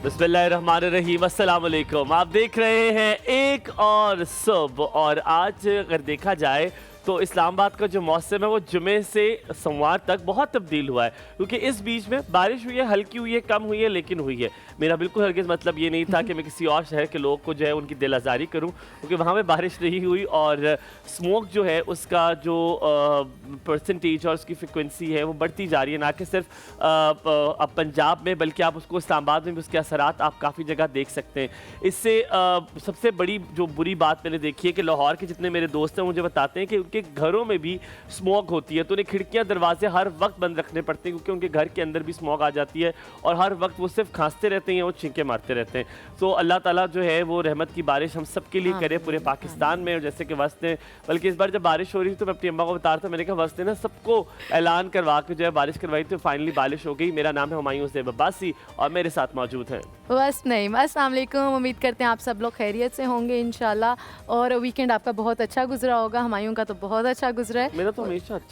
बिस्मिल्लाहिर्रहमानिर्रहीम, अस्सलाम वालेकुम। आप देख रहे हैं एक और सुबह। और आज अगर देखा जाए तो इस्लामाबाद का जो मौसम है वो जुमे से सोमवार तक बहुत तब्दील हुआ है, क्योंकि इस बीच में बारिश हुई है, हल्की हुई है, कम हुई है, लेकिन हुई है। मेरा बिल्कुल हरगिज़ मतलब ये नहीं था कि मैं किसी और शहर के लोग को जो है उनकी दिल आज़ारी करूँ, क्योंकि वहाँ में बारिश नहीं हुई और स्मोक जो है उसका जो परसेंटेज और उसकी फ्रिक्वेंसी है वो बढ़ती जा रही है, ना कि सिर्फ अब पंजाब में बल्कि आप उसको इस्लामाबाद में भी उसके असरात आप काफ़ी जगह देख सकते हैं। इससे सबसे बड़ी जो बुरी बात मैंने देखी है कि लाहौर के जितने मेरे दोस्त हैं मुझे बताते हैं कि उनके घरों में भी स्मोक होती है, तो उन्हें खिड़कियां दरवाजे हर वक्त बंद रखने पड़ते हैं, क्योंकि उनके घर के अंदर भी स्मोक आ जाती है और हर वक्त वो सिर्फ खांसते रहते हैं और छींके मारते रहते हैं। तो अल्लाह ताला जो है वो रहमत की बारिश हम सब के लिए करे पूरे पाकिस्तान में। और जैसे कि वस्त ने, बल्कि इस बार जब बारिश हो रही थी तो मैं अपनी अम्मा को बता रहा था, मैंने कहा वस्त ने ना सबको ऐलान करवा के जो है बारिश करवाई, तो फाइनली बारिश हो गई। मेरा नाम है हुमायूं ज़ेब अब्बासी और मेरे साथ मौजूद हैं बस नहीं, अस्सलाम वालेकुम। उम्मीद करते हैं आप सब लोग खैरियत से होंगे इंशाल्लाह, और वीकेंड आपका बहुत अच्छा गुजरा होगा। हुमायूं का तो बहुत अच्छा गुजरा है, मेरा तो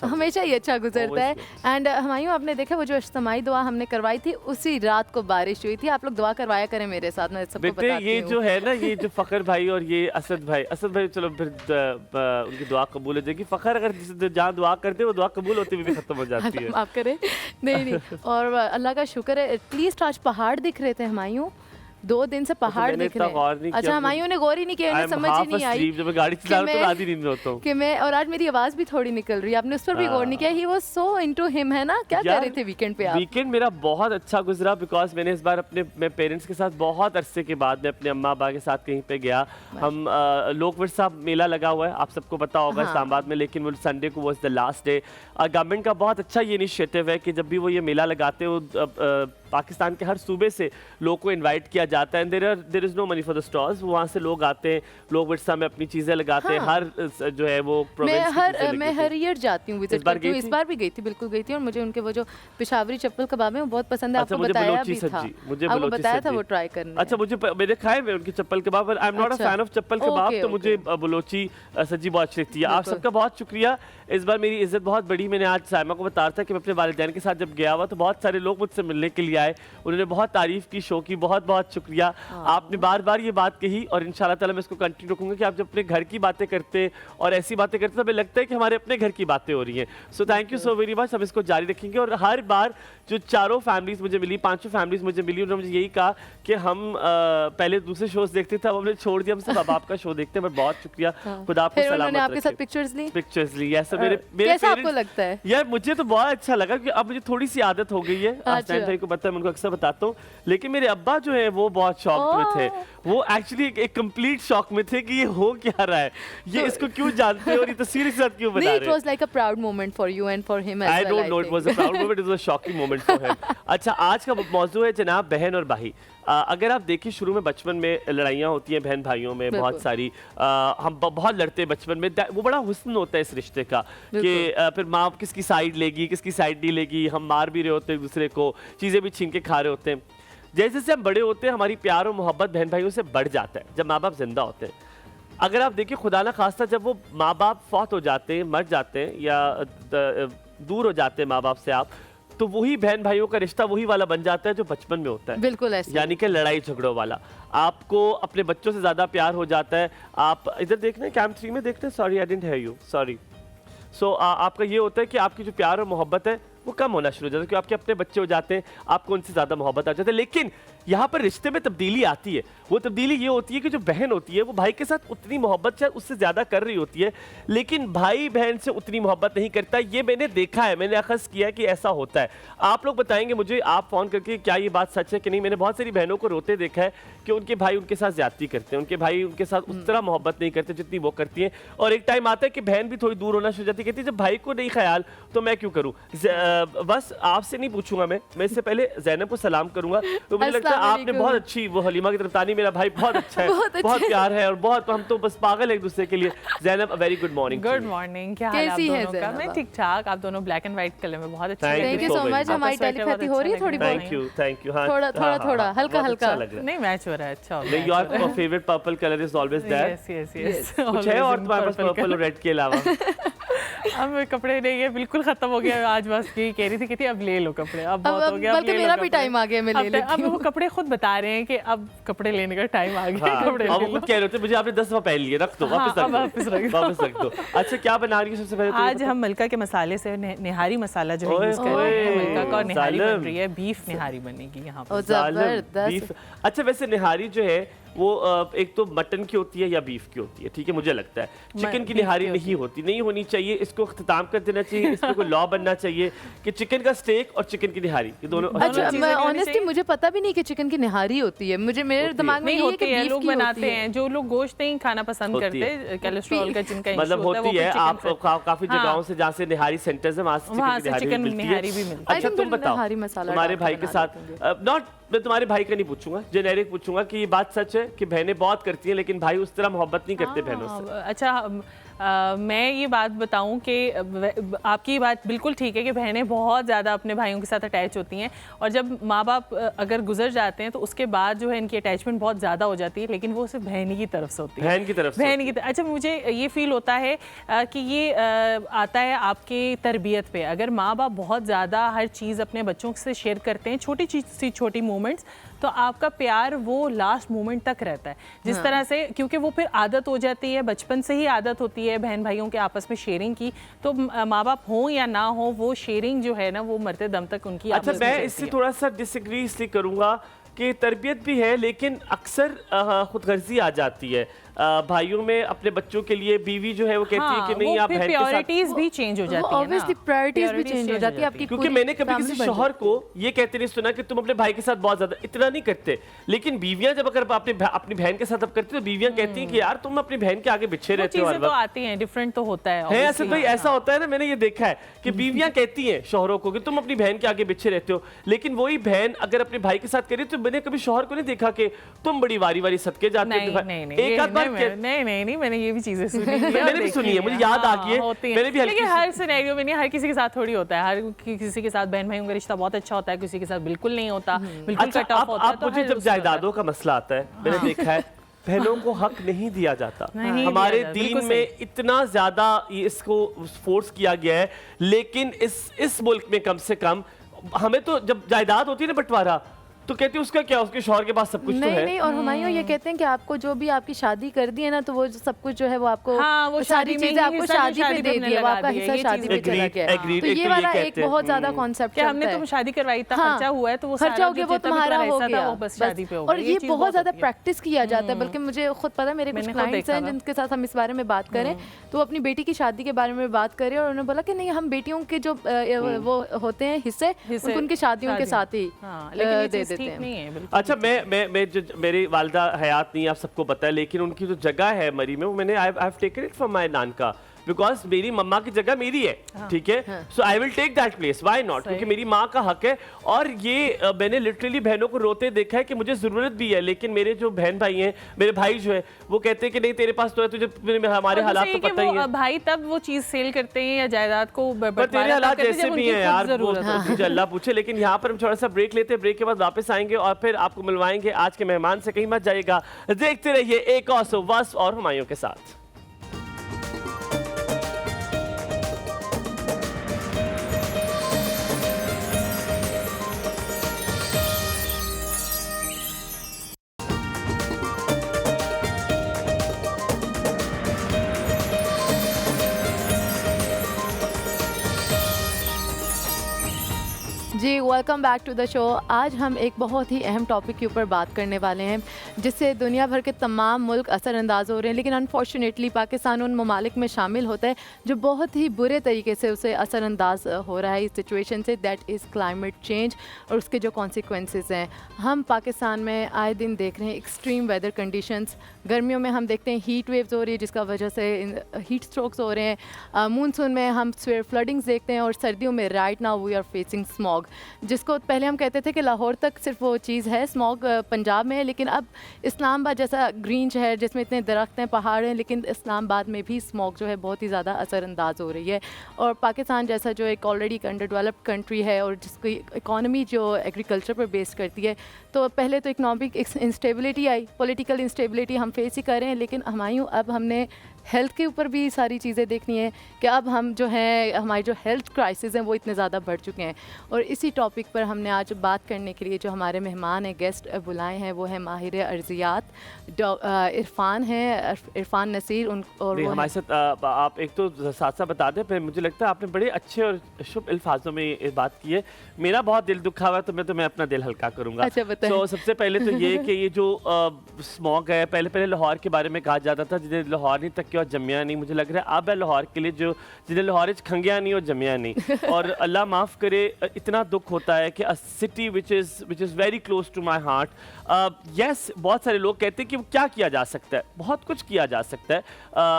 हमेशा ही अच्छा गुजरता है। एंड हुमायूं, आपने देखा वो जो इज्तिमाई दुआ हमने करवाई थी उसी रात को बारिश हुई थी। आप लोग दुआ करवाया करें मेरे साथ, मैं सबको बताती हूं। ये जो है ना, ये जो फ़खर भाई और ये असद भाई चलो फिर उनकी दुआ कबूल हो जाएगी। फ़खर अगर जहाँ दुआ करते वो दुआ कबूल होती हुई भी खत्म हो जाती है। आप करें नहीं और अल्लाह का शुक्र है एटलीस्ट आज पहाड़ दिख रहे थे हुमायूं, 2 दिन से पहाड़ दिख रहे हैं। अच्छा, हुमायूं ने गौर ही नहीं किया, समझ ही नहीं आई जब मैं गाड़ी चला रहा हूं तो आधी नींद में होता हूं कि मैं, और आज मेरी आवाज भी थोड़ी निकल रही है, आपने उस पर भी गौर नहीं किया। He was so into him, है ना? क्या कर रहे थे वीकेंड पे आप? वीकेंड मेरा बहुत अच्छा गुजरा, बिकॉज मैंने इस बार अपने पेरेंट्स के साथ बहुत अरसे के बाद मैं अपने अम्मा अब्बा के साथ कहीं पे गया। हम लोकवर्षा मेला लगा हुआ है, आप सबको पता होगा इस्लामाबाद में, लेकिन वो संडे को was the last day. Government का बहुत अच्छा ये इनिशिएटिव है कि जब भी वो ये मेला लगाते हैं पाकिस्तान के हर सूबे से लोगों को इनवाइट किया जाता है। There is no money for the stalls, वहाँ से लोग आते हैं, लोग वर्षा में अपनी चीजें लगाते हैं। हर जो है वो मैं हर ईयर जाती हूँ, विजिट करती हूँ। इस बार भी गई थी, बिल्कुल गई थी, और मुझे उनके वो जो पेशावरी चप्पल कबाब है वो बहुत पसंद है। आपको बताया भी था, आपको बताया था वो ट्राई करने। अच्छा, मैंने खाए हुए उनकी चप्पल कबाब, I am not a fan of chappal kebab, तो मुझे बलोची सब्जी बहुत अच्छी लगती है। आप सबका बहुत शुक्रिया, इस बार मेरी इज्जत बहुत बड़ी। मैंने आज साइमा को बता रहा था कि मैं अपने वालिदैन के साथ जब गया हुआ तो बहुत सारे लोग मुझसे मिलने के लिए आए, उन्होंने बहुत तारीफ की, शो की, बहुत बहुत शुक्रिया। आपने बार बार ये बात कही और इंशाल्लाह ताला मैं इसको कंटिन्यू रखूंगा कि आप जब अपने घर की बातें करते और ऐसी बातें करते तो हमें लगता है कि हमारे अपने घर की बातें हो रही हैं। So thank you so very much, हम इसको जारी रखेंगे। और हर बार जो 4 फैमिलीज मुझे मिली, 5 फैमिलीज मुझे मिली, उन्होंने मुझे यही कहा कि हम पहले दूसरे शोज देखते थे, अब हमने छोड़ दिया, हम सब अब आपका शो देखते हैं। बहुत शुक्रिया, खुदा आपको सलामत रखे। आपके साथ पिक्चर्स ली ऐसा मेरे कैसा आपको लगता है? यार मुझे तो बहुत अच्छा लगा कि अब मुझे थोड़ी सी आदत हो गई है। आस्तान भाई को पता है, मैं उनको अक्सर बताता हूँ, लेकिन मेरे अब्बा जो है वो बहुत शॉक में थे। वो एक्चुअली एक कंप्लीट शॉक में थे कि ये हो क्या रहा है, ये इसको क्यों जानते हैं और ये तस्वीर के साथ क्यों बना रहे हैं। It was like a proud moment for you and for him as well. I don't know, it was a proud moment, it was a shocking moment for him. अच्छा, आज का मौजू है जनाब बहन और भाई। अगर आप देखिए, शुरू में बचपन में लड़ाइयाँ होती हैं बहन भाइयों में बहुत सारी, हम बहुत लड़ते हैं बचपन में, वो बड़ा हुस्न होता है इस रिश्ते का कि फिर माँ किसकी साइड लेगी, किसकी साइड नहीं लेगी, हम मार भी रहे होते हैं एक दूसरे को, चीज़ें भी छीन के खा रहे होते हैं। जैसे जैसे हम बड़े होते हैं हमारी प्यार और मोहब्बत बहन भाइयों से बढ़ जाता है जब माँ बाप जिंदा होते हैं। अगर आप देखिए, खुदा ना खास्ता जब वो माँ बाप फौत हो जाते हैं, मर जाते हैं या दूर हो जाते हैं माँ बाप से आप, तो वही बहन भाइयों का रिश्ता वही वाला बन जाता है जो बचपन में होता है। बिल्कुल ऐसे, यानी कि लड़ाई झगड़ों वाला। आपको अपने बच्चों से ज्यादा प्यार हो जाता है। आप इधर देख रहे हैं, कैंप 3 में देख रहे हैं, sorry I didn't hear you, sorry. So आपका ये होता है कि आपकी जो प्यार और मोहब्बत है वो कम होना शुरू हो जाता है, क्योंकि आपके अपने बच्चे हो जाते हैं, आपको उनसे ज़्यादा मोहब्बत आ जाती है। लेकिन यहाँ पर रिश्ते में तब्दीली आती है। वो तब्दीली ये होती है कि जो बहन होती है वो भाई के साथ उतनी मोहब्बत शायद उससे ज़्यादा कर रही होती है, लेकिन भाई बहन से उतनी मोहब्बत नहीं करता। ये मैंने देखा है, मैंने अखज़ किया कि ऐसा होता है। आप लोग बताएंगे मुझे, आप फ़ोन करके, क्या ये बात सच है कि नहीं। मैंने बहुत सारी बहनों को रोते देखा है कि उनके भाई उनके साथ ज़्यादती करते हैं, उनके भाई उनके साथ उस तरह मोहब्बत नहीं करते जितनी वो करती हैं। और एक टाइम आता है कि बहन भी थोड़ी दूर होना शुरू हो जाती है, कहती है जब भाई को नहीं ख्याल तो मैं क्यों करूँ। बस आपसे नहीं पूछूंगा मैं इससे पहले ज़ैनब को सलाम करूंगा। तो मुझे लगता है आपने बहुत अच्छी, वो हलीमा की तरफ तानी, मेरा भाई बहुत अच्छा है, बहुत प्यार है और बहुत, हम तो बस पागल है एक दूसरे के लिए। Zainab, very good morning. Good morning, क्या हाल आप दोनों का? मैं ठीक ठाक। आप दोनों ब्लैक एंड व्हाइट कलर में बहुत अच्छे। Thank you so much. हमारी टेलीपैथी हो रही है थोड़ी बहुत। Thank you. थोड़ा हल्का नहीं, मैच हो रहा है, अच्छा। Your favourite purple colour is always there. Yes कुछ है और तुम्हारे पास पर्पल और रेड के अलावा? अब कपड़े नहीं है, बिल्कुल खत्म हो गया। आज बस यही कह रही थी कि अब ले लो कपड़े, अब बहुत हो गया, बल्कि मेरा भी टाइम आ गया, मैं ले लेती अब वो कपड़े खुद बता रहे हैं कि अब कपड़े लेने का टाइम आ गया। कपड़े अब खुद कह रहे थे मुझे आपने 10 दफा पहन लिए, रख दो, वापस रख दो। अच्छा क्या बना रही है सबसे पहले? आज हम मलका के मसाले से निहारी मसाला जो है यूज कर रहे हैं। मलका का निहारी बन रही है, बीफ निहारी बनेगी यहाँ पर। अच्छा वैसे निहारी जो है वो एक तो मटन की होती है या बीफ की होती है, ठीक है, मुझे लगता है चिकन की निहारी नहीं होती, नहीं होनी चाहिए। इसको इख्तिताम कर देना चाहिए, इस पे कोई लॉ बनना चाहिए कि चिकन का स्टेक और चिकन की निहारी ये दोनों। अच्छा मैं ऑनेस्टली मुझे पता भी नहीं कि चिकन की निहारी होती है, मुझे मेरे दिमाग में नहीं होती है, लोग बनाते हैं। जो लोग गोश्त नहीं खाना पसंद करते, कोलेस्ट्रॉल का जिनका मतलब होती है, आप काफी जगहों से जहाँ से निहारी सेंटर्स है वहाँ से चिकन निहारी भी मिलती है। अच्छा तुम बताओ तुम्हारे भाई के साथ, नॉट मैं तुम्हारे भाई का नहीं पूछूंगा, जेनेरिक पूछूंगा कि ये बात सच है कि बहनें बहुत करती हैं लेकिन भाई उस तरह मोहब्बत नहीं करते बहनों से? अच्छा मैं ये बात बताऊं कि आपकी ये बात बिल्कुल ठीक है कि बहनें बहुत ज़्यादा अपने भाइयों के साथ अटैच होती हैं, और जब माँ बाप अगर गुजर जाते हैं तो उसके बाद जो है इनकी अटैचमेंट बहुत ज़्यादा हो जाती है, लेकिन वो सिर्फ बहन की तरफ से होती है। बहन की तरफ। अच्छा मुझे ये फील होता है कि ये आता है आपके तरबियत पे। अगर माँ बाप बहुत ज़्यादा हर चीज़ अपने बच्चों से शेयर करते हैं, छोटी चीज़ सी छोटी मोमेंट्स, तो आपका प्यार वो लास्ट मोमेंट तक रहता है। जिस तरह से, क्योंकि वो फिर आदत हो जाती है, बचपन से ही आदत होती है बहन भाइयों के आपस में शेयरिंग की, तो माँ बाप हो या ना हो वो शेयरिंग जो है ना वो मरते दम तक उनकी। अच्छा मैं इससे थोड़ा सा डिसएग्री इसलिए करूँगा कि तरबियत भी है लेकिन अक्सर खुदगर्जी आ जाती है भाइयों में अपने बच्चों के लिए। बीवी जो है वो कहती है कि नहीं आप बहन के साथ, प्रायोरिटीज भी चेंज हो जाती है, ऑब्वियसली प्रायोरिटीज भी चेंज हो जाती है आपकी। क्योंकि मैंने कभी किसी शौहर को ये कहते नहीं सुना कि तुम अपने भाई के साथ बहुत ज्यादा इतना नहीं करते, लेकिन बीवियां जब अगर अपनी बहन के साथ अब करती है तो बीवियां कहती हैं कि यार तुम अपनी बहन के आगे पीछे रहते हो। तो आती हैं, डिफरेंट तो होता है ऐसे भाई, ऐसा होता है ना, मैंने ये देखा है कि बीवियां कहती हैं शौहरों को कि तुम अपनी बहन के आगे पीछे रहते हो, लेकिन वही बहन अगर अपने भाई के साथ करी तो मैंने कभी शौहर को नहीं देखा कि तुम बड़ी वारी वारी सदके जाते हो। एक आध बार नहीं, मैंने ये भी चीजें सुनी है। मैंने भी सुनी है, मुझे याद आ गई है, मैंने भी। लेकिन हर सिनेरियो में नहीं, हर किसी के साथ थोड़ी होता है। हर किसी के साथ बहन भाइयों का रिश्ता बहुत अच्छा होता है, किसी के साथ बिल्कुल नहीं होता, बिल्कुल कट ऑफ होता है। अब मुझे जब जायदादों का मसला आता है, मैंने देखा है बहनों को हक नहीं दिया जाता। हमारे दीन में इतना ज्यादा इसको फोर्स किया गया है, लेकिन इस मुल्क में कम से कम हमें तो जब जायदाद होती है ना बंटवारा, तो कहती है उसका क्या, उसके शौहर के पास सब कुछ तो है। नहीं, और हुमायूं ये कहते हैं कि आपको जो भी आपकी शादी कर दी है ना, तो वो सब कुछ जो है वो आपको, वो सारी चीजें आपको शादी पे दे दी है, वो आपका हिस्सा शादी पे चला गया है। तो ये वाला एक बहुत ज्यादा कॉन्सेप्ट है, हमने तुम शादी करवाई था, खर्चा हुआ है तो वो खर्चा हो गया, वो तुम्हारा हो गया, बस शादी पे हो गया। और ये बहुत ज्यादा प्रैक्टिस किया जाता है। बल्कि मुझे खुद पता है, मेरे कुछ क्लाइंट्स हैं जिनके साथ हम इस बारे में बात करें, तो अपनी बेटी की शादी के बारे में बात करें, और उन्होंने बोला कि नहीं हम बेटियों के जो वो होते हैं हिस्से, उनकी शादियों के साथ ही दे देते हैं। अच्छा मैं जो मेरी वालिदा हयात नहीं, आप सबको पता है, लेकिन उनकी जो जगह है मरी में, वो मैंने I have taken it from my नानका, बिकॉज मेरी मम्मा की जगह मेरी है, ठीक है, so I will take that place, why not, क्योंकि मेरी माँ का हक है। और ये मैंने लिटरली बहनों को रोते देखा है कि मुझे जरूरत भी है, लेकिन मेरे जो बहन भाई हैं, मेरे भाई जो है वो कहते हैं कि नहीं तेरे पास तो है, तुझे हमारे हालात तो पता ही है। भाई तब वो चीज सेल करते हैं या जायदाद को, तेरे हालात जैसे भी हैं यार, मुझे अल्लाह पूछे। लेकिन यहाँ पर हम थोड़ा सा ब्रेक लेते हैं, ब्रेक के बाद वापस आएंगे और फिर आपको मिलवाएंगे आज के मेहमान से, कहीं मत जाइएगा, देखते रहिए एक और वस और हुमायूं के साथ। जी welcome back to the show. आज हम एक बहुत ही अहम टॉपिक के ऊपर बात करने वाले हैं जिससे दुनिया भर के तमाम मुल्क असरअंदाज हो रहे हैं, लेकिन अनफॉर्चुनेटली पाकिस्तान उन ममालिक में शामिल होता है जो बहुत ही बुरे तरीके से उसे असरअंदाज हो रहा है इस सिचुएशन से, दैट इज़ क्लाइमेट चेंज और उसके जो कॉन्सिक्वेंसेस हैं। हम पाकिस्तान में आए दिन देख रहे हैं एक्सट्रीम वेदर कंडीशंस। गर्मियों में हम देखते हैं हीट वेव्स हो रही है जिसका वजह से हीट स्ट्रोक्स हो रहे हैं। मानसून में हम स्वेयर फ्लडिंग्स देखते हैं और सर्दियों में right now we are facing smog, जिसको पहले हम कहते थे कि लाहौर तक सिर्फ वो चीज़ है, स्मॉग पंजाब में है, लेकिन अब इस्लामाबाद जैसा ग्रीन शहर जिसमें इतने दरख्त हैं, पहाड़ हैं, लेकिन इस्लामाबाद में भी स्मॉग जो है बहुत ही ज़्यादा असरअंदाज हो रही है। और पाकिस्तान जैसा जो एक ऑलरेडी अंडर डेवलप्ड कंट्री है और जिसकी इकॉनमी जो एग्रीकल्चर पर बेस करती है, तो पहले तो इकनॉमिक इंस्टेबिलिटी आई, पॉलिटिकल इंस्टेबिलिटी हम फेस ही कर रहे हैं, लेकिन हुमायूं अब हमने हेल्थ के ऊपर भी सारी चीज़ें देखनी है कि अब हम जो हैं हमारी जो हेल्थ क्राइसिस हैं वो इतने ज़्यादा बढ़ चुके हैं। और इसी टॉपिक पर हमने आज बात करने के लिए जो हमारे मेहमान हैं, गेस्ट बुलाए हैं, वो हैं माहिर अर्जियात इरफान हैं, इरफान नसीर और वो हमारे साथ आप एक तो साथ साथ बता दें, फिर मुझे लगता है आपने बड़े अच्छे और शुभ अल्फाजों में ये बात की है। मेरा बहुत दिल दुखा हुआ है, तो मैं अपना दिल हल्का करूंगा। अच्छा बताएं। तो सबसे पहले तो ये कि ये जो स्मॉग है, पहले लाहौर के बारे में कहा जाता था जिन्हें लाहौर नहीं तक और जमिया नहीं, मुझे लग रहा है अब है लाहौर के लिए जो जिन्हें लाहौर खंगिया नहीं और जमिया नहीं। और अल्लाह माफ़ करे, इतना दुख होता है कि a city which is very close to my heart. Yes, बहुत सारे लोग कहते हैं कि क्या किया जा सकता है, बहुत कुछ किया जा सकता है।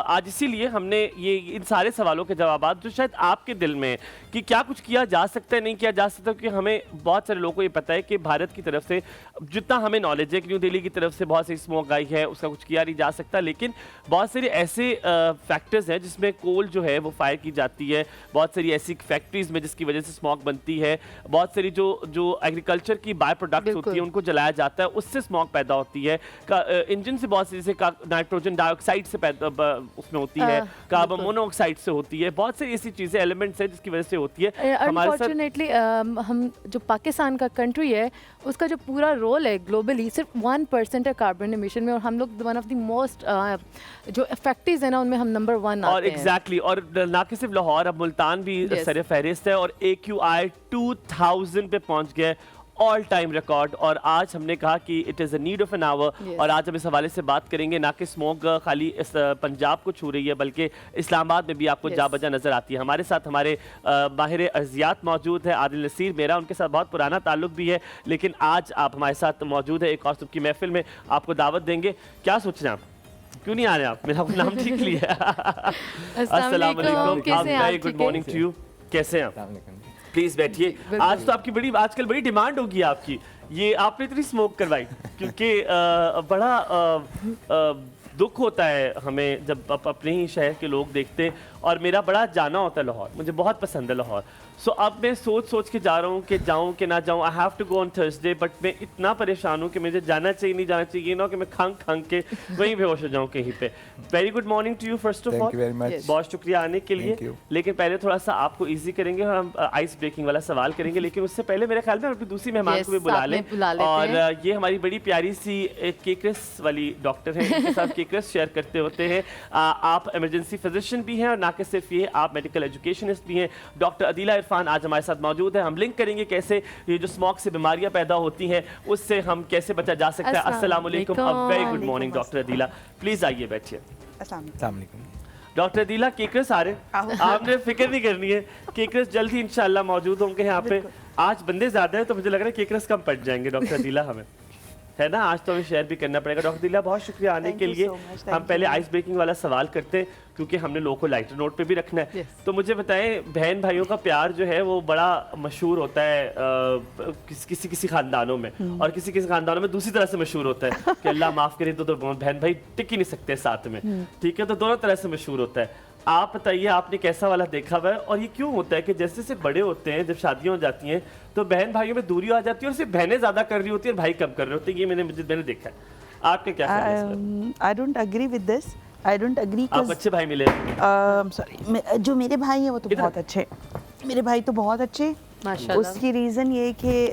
आज इसीलिए हमने ये इन सारे सवालों के जवाब जो शायद आपके दिल में कि क्या कुछ किया जा सकता है, नहीं किया जा सकता, क्योंकि हमें बहुत सारे लोगों को ये पता है कि भारत की तरफ से जितना हमें नॉलेज है कि न्यू दिल्ली की तरफ से बहुत सी स्मोक आई है, उसका कुछ किया नहीं जा सकता। लेकिन बहुत सारे ऐसे फैक्टर्स हैं जिसमें कोल जो है वो फायर की जाती है, बहुत सारी ऐसी फैक्ट्रीज में जिसकी वजह से स्मोक बनती है, बहुत सारी जो एग्रीकल्चर की बाय प्रोडक्ट्स होती है उनको जलाया जाता है, उससे स्मोक पैदा होती है। इंजन से बहुत सी जैसे नाइट्रोजन डाइऑक्साइड से पैदा उसमें होती है, कार्बन मोनोऑक्साइड से होती है, बहुत सारी ऐसी चीजें एलिमेंट्स है जिसकी वजह से होती है। अनफॉर्चुनेटली हम जो पाकिस्तान का कंट्री है उसका जो पूरा रोल है ग्लोबली सिर्फ 1% है कार्बन एमिशन में, और हम लोग वन ऑफ द मोस्ट जो फैक्ट्रीज है ना उनमें हम नंबर 1 आते और एग्जैक्टली और ना कि सिर्फ लाहौर, अब मुल्तान भी सर फहरिस्त है और AQI 2000 पे पहुंच गया, ऑल टाइम रिकॉर्ड। और आज हमने कहा कि it is a need of an hour. और आज हम इस हवाले से बात करेंगे, ना कि स्मोक खाली इस पंजाब को छू रही है बल्कि इस्लामाबाद में भी आपको जा बजा नजर आती है। हमारे साथ हमारे माहिर अर्जियात मौजूद है, आदिल नसीर, मेरा उनके साथ बहुत पुराना ताल्लुक भी है, लेकिन आज आप हमारे साथ मौजूद है एक और सुबह की महफिल में, आपको दावत देंगे। क्या सोच रहे हैं आप, क्यों नहीं आ रहे आप? मेरा नाम ठीक लिया। अस्सलाम वालेकुम, very good morning to you, कैसे हैं आप? प्लीज बैठिए। आज तो आपकी आजकल बड़ी डिमांड होगी आपकी, ये आपने इतनी स्मोक करवाई, क्योंकि बड़ा दुख होता है हमें जब अपने ही शहर के लोग देखते हैं, और मेरा बड़ा जाना होता है लाहौर, मुझे बहुत पसंद है लाहौर। सो अब मैं सोच के जा रहा हूँ कि जाऊँ कि ना जाऊँ। I have to go on Thursday, but मैं इतना परेशान हूँ कि मुझे जाना चाहिए नहीं जाना चाहिए, ना कि मैं खंग के वहीं बेहोश हो जाऊँ कहीं पे। Very good morning to you first of all, बहुत शुक्रिया आने के लिए। लेकिन पहले थोड़ा सा आपको ईजी करेंगे, हम आइस ब्रेकिंग वाला सवाल करेंगे, लेकिन उससे पहले मेरे ख्याल में अपनी दूसरी मेहमान को भी बुला लें। और ये हमारी बड़ी प्यारी सी केकरस वाली डॉक्टर है, इनके साथ केकरस शेयर करते होते हैं। आप इमरजेंसी फिजिशियन भी हैं, और ना कि सिर्फ ये, आप मेडिकल एजुकेशनिस्ट भी हैं। डॉक्टर अदीला इरफान आज हमारे साथ मौजूद है। हम लिंक करेंगे कैसे ये जो स्मोक से बीमारियां पैदा होती हैं उससे हम कैसे बचा जा सकता है। अस्सलाम वालेकुम, a very good morning doctor Adeela, please आइए बैठिए। अस्सलाम वालेकुम डॉक्टर अदीला, केकरस आ रहे, आपने फिक्र नहीं करनी है, केकरस जल्द ही इंशाल्लाह मौजूद होंगे यहाँ पे। आज बंदे ज्यादा है तो मुझे लग रहा है केकरस कम पड़ जाएंगे डॉक्टर अदीला, हमें है ना, आज तो हमें शेयर भी करना पड़ेगा। डॉक्टर अदीला, बहुत शुक्रिया आने के लिए। हम पहले आइस ब्रेकिंग वाला सवाल करते हैं, क्योंकि हमने लोगों को लाइटर नोट पे भी रखना है। तो मुझे बताएं, बहन भाइयों का प्यार जो है वो बड़ा मशहूर होता है किसी खानदानों में, और किसी खानदानों में दूसरी तरह से मशहूर होता है कि अल्लाह माफ़ करे तो बहन भाई टिक ही नहीं सकते साथ में, ठीक है, तो दोनों तरह से मशहूर होता है। आप बताइए, आपने कैसा वाला देखा हुआ है, और ये क्यों होता है कि जैसे जैसे बड़े होते हैं, जब शादियां हो जाती हैं तो बहन भाइयों में दूरी आ जाती है, और सिर्फ बहनें ज्यादा कर रही होती है और भाई कम कर रहे होते हैं? ये मैंने देखा है, आपके क्या ख्याल है? I don't agree with this, I don't agree. आप अच्छे भाई मिले? सॉरी, जो मेरे भाई हैं वो तो बहुत अच्छे, मेरे भाई तो बहुत अच्छे माशाल्लाह। उसकी रीज़न ये कि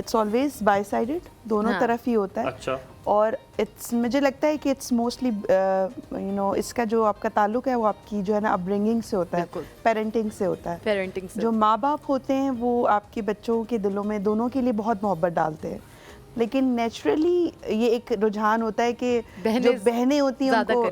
इट्स ऑलवेज बाय साइडेड, दोनों तरफ ही होता है। अच्छा। और इट्स, मुझे लगता है कि इट्स मोस्टली यू नो, इसका जो आपका ताल्लुक है वो आपकी जो है ना अपब्रिंगिंग से होता है, पेरेंटिंग से होता है। पेरेंटिंग से जो माँ बाप होते हैं वो आपके बच्चों के दिलों में दोनों के लिए बहुत मोहब्बत डालते हैं, लेकिन नेचुरली ये एक रुझान होता है कि जो बहनें होती हैं उनको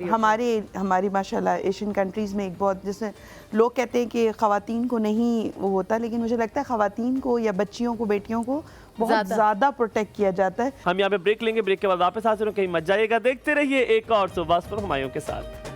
हमारी माशाल्लाह एशियन कंट्रीज़ में एक बहुत, जैसे लोग कहते हैं कि ख़वातीन को नहीं वो होता, लेकिन मुझे लगता है ख़वातीन को या बच्चियों को, बेटियों को बहुत ज़्यादा प्रोटेक्ट किया जाता है। हम यहाँ पे ब्रेक लेंगे, ब्रेक के बाद वापस आते हैं, कहीं मत जाइएगा, देखते रहिए एक और सुबह पर हुमायूं के साथ।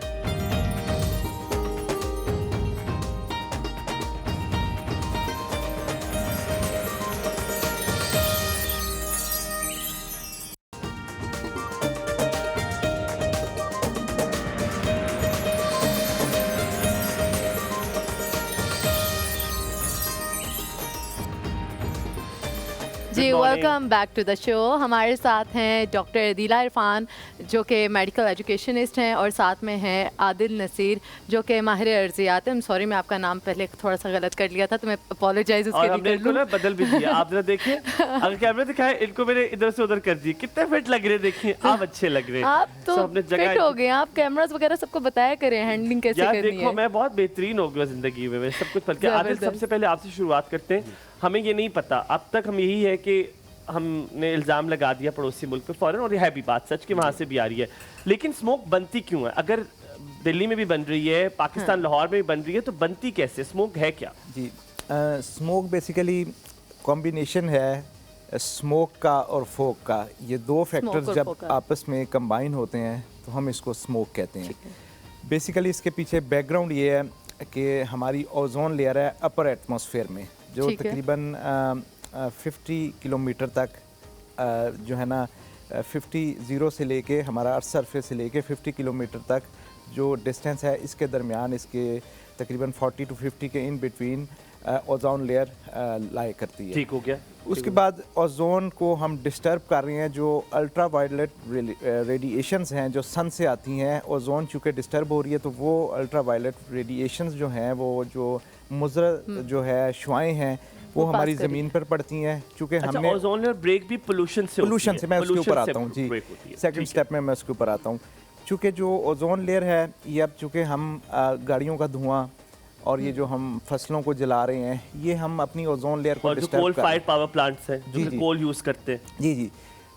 जी, welcome back to the show. हमारे साथ हैं डॉक्टर दिला इरफान जो कि मेडिकल एजुकेशनिस्ट हैं, और साथ में हैं आदिल नसीर जो कि माहिर अर्जियात हैं। सॉरी, मैं आपका नाम पहले थोड़ा सा गलत कर लिया था, तो मैं अपोलोजाइज उसके लिए कर लूं। बदल भी दिया। आप जरा देखिए, अगर कैमरा दिखाए, इनको मैंने इधर से उधर कर दी। कितने फिट लग रहे हैं, देखिए आप अच्छे लग रहे हैं। आप तो फिट हो गए। आप कैमरास वगैरह सबको बताया करें हैंडलिंग कैसे करनी है। देखो, मैं बहुत बेहतरीन हो गया जिंदगी में, सब कुछ बल्कि। आदिल, सबसे पहले आपसे शुरुआत करते हैं। हमें ये नहीं पता अब तक, हम यही है कि हमने इल्ज़ाम लगा दिया पड़ोसी मुल्क पे फौरन, और ये है भी बात सच कि वहाँ से भी आ रही है, लेकिन स्मोक बनती क्यों है? अगर दिल्ली में भी बन रही है, पाकिस्तान लाहौर में भी बन रही है, तो बनती कैसे? स्मोक है क्या? जी, स्मोक बेसिकली कॉम्बिनेशन है स्मोक का और फोक का। ये दो फैक्टर्स जब आपस में कंबाइन होते हैं तो हम इसको स्मोक कहते हैं। बेसिकली इसके पीछे बैकग्राउंड ये है कि हमारी ओजोन लेयर है अपर एटमॉस्फेयर में, जो तकरीबन 50 किलोमीटर तक जो है ना 50 से लेके हमारा अर्थ सरफेस से लेके 50 किलोमीटर तक जो डिस्टेंस है, इसके दरमियान इसके तकरीबन 40 to 50 के इन बिटवीन ओजोन लेयर लाई करती है। ठीक हो गया। उसके बाद ओजोन को हम डिस्टर्ब कर रहे हैं। जो अल्ट्रा वायलेट रेडिएशंस हैं जो सन से आती हैं, ओजोन चूँकि डिस्टर्ब हो रही है, तो वो अल्ट्रा वायलेट रेडिएशंस जो हैं, वो जो मुज़र जो है शुआएं हैं, वो हमारी ज़मीन पर पड़ती हैं। चूँकि हमने ओजोन लेयर ब्रेक भी पोल्यूशन से मैं उसके ऊपर आता हूँ जी, सेकंड स्टेप में मैं उसके ऊपर आता हूँ। चूँकि जो ओजोन लेयर है ये, अब चूँकि हम गाड़ियों का धुआं और ये जो हम फसलों को जला रहे हैं, ये हम अपनी ओजोन लेयर को डिस्टर्ब कर रहे हैं। कोल फायर पावर प्लांट्स हैं जो कोल यूज़ करते हैं। जी जी,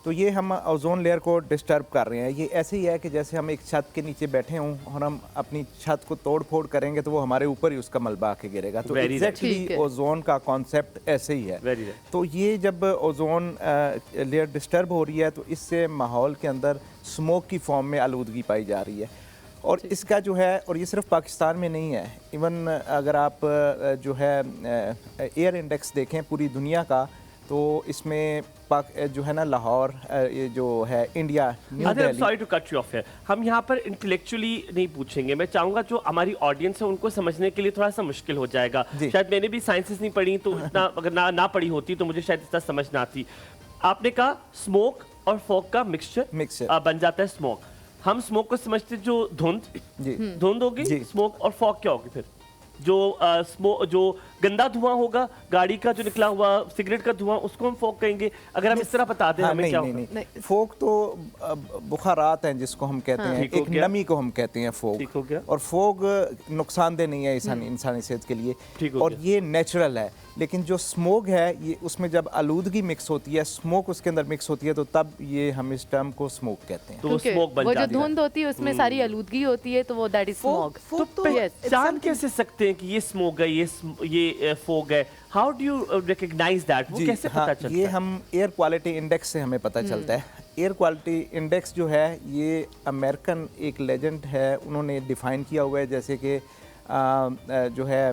तो ये हम ओजोन लेयर को डिस्टर्ब कर रहे हैं। ये ऐसे ही है कि जैसे हम एक छत के नीचे बैठे हों और हम अपनी छत को तोड़ फोड़ करेंगे तो वो हमारे ऊपर ही उसका मलबा आके गिरेगा। तो एग्जैक्टली ओजोन का कॉन्सेप्ट ऐसे ही है। तो ये जब ओजोन लेयर डिस्टर्ब हो रही है तो इससे माहौल के अंदर स्मोक की फॉर्म में आलूदगी पाई जा रही है। और इसका जो है, और ये सिर्फ पाकिस्तान में नहीं है, इवन अगर आप जो है एयर इंडेक्स देखें पूरी दुनिया का, तो इसमें जो है ना लाहौर, ये जो है India, New Delhi. Sorry to cut you off here, हम यहाँ पर इंटेलेक्चुअली नहीं पूछेंगे। मैं चाहूँगा जो हमारी ऑडियंस है उनको समझने के लिए थोड़ा सा मुश्किल हो जाएगा। शायद मैंने भी साइंसेस नहीं पढ़ी, तो इतना अगर ना पढ़ी होती तो मुझे शायद इतना समझ ना आती। आपने कहा स्मोक और फॉग का मिक्सचर बन जाता है स्मोक। हम स्मोक को समझते जो धुंध होगी, स्मोक, और फॉग क्या होगी फिर? जो गंदा धुआं होगा गाड़ी का, जो निकला हुआ सिगरेट का धुआं, उसको हम फॉग कहेंगे। अगर हम इस तरह बता दें हमें क्या होगा? नहीं, फॉग तो बुखारात हैं जिसको हम कहते हैं, एक नमी को हम कहते हैं फॉग। और फॉग नुकसानदेह नहीं है इंसानी सेहत के लिए, और ये नेचुरल है। लेकिन जो स्मोक है, ये उसमें जब आलूदगी मिक्स होती है, स्मोक उसके अंदर मिक्स होती है, तो तब ये हम इस टर्म को स्मोक कहते हैं। तो वो स्मोक बन जाती है। वो जो धुंध होती है उसमें सारी आलूदगी होती है, तो वो दैट इज स्मोक। तो जान कैसे सकते हैं कि ये स्मोक है, ये फॉग है? How do you recognise that? वो कैसे पता चलता है? ये हम एयर क्वालिटी इंडेक्स से हमें पता चलता है। एयर क्वालिटी इंडेक्स जो है, ये अमेरिकन एक लेजेंड है, उन्होंने डिफाइन किया हुआ है। जैसे कि जो है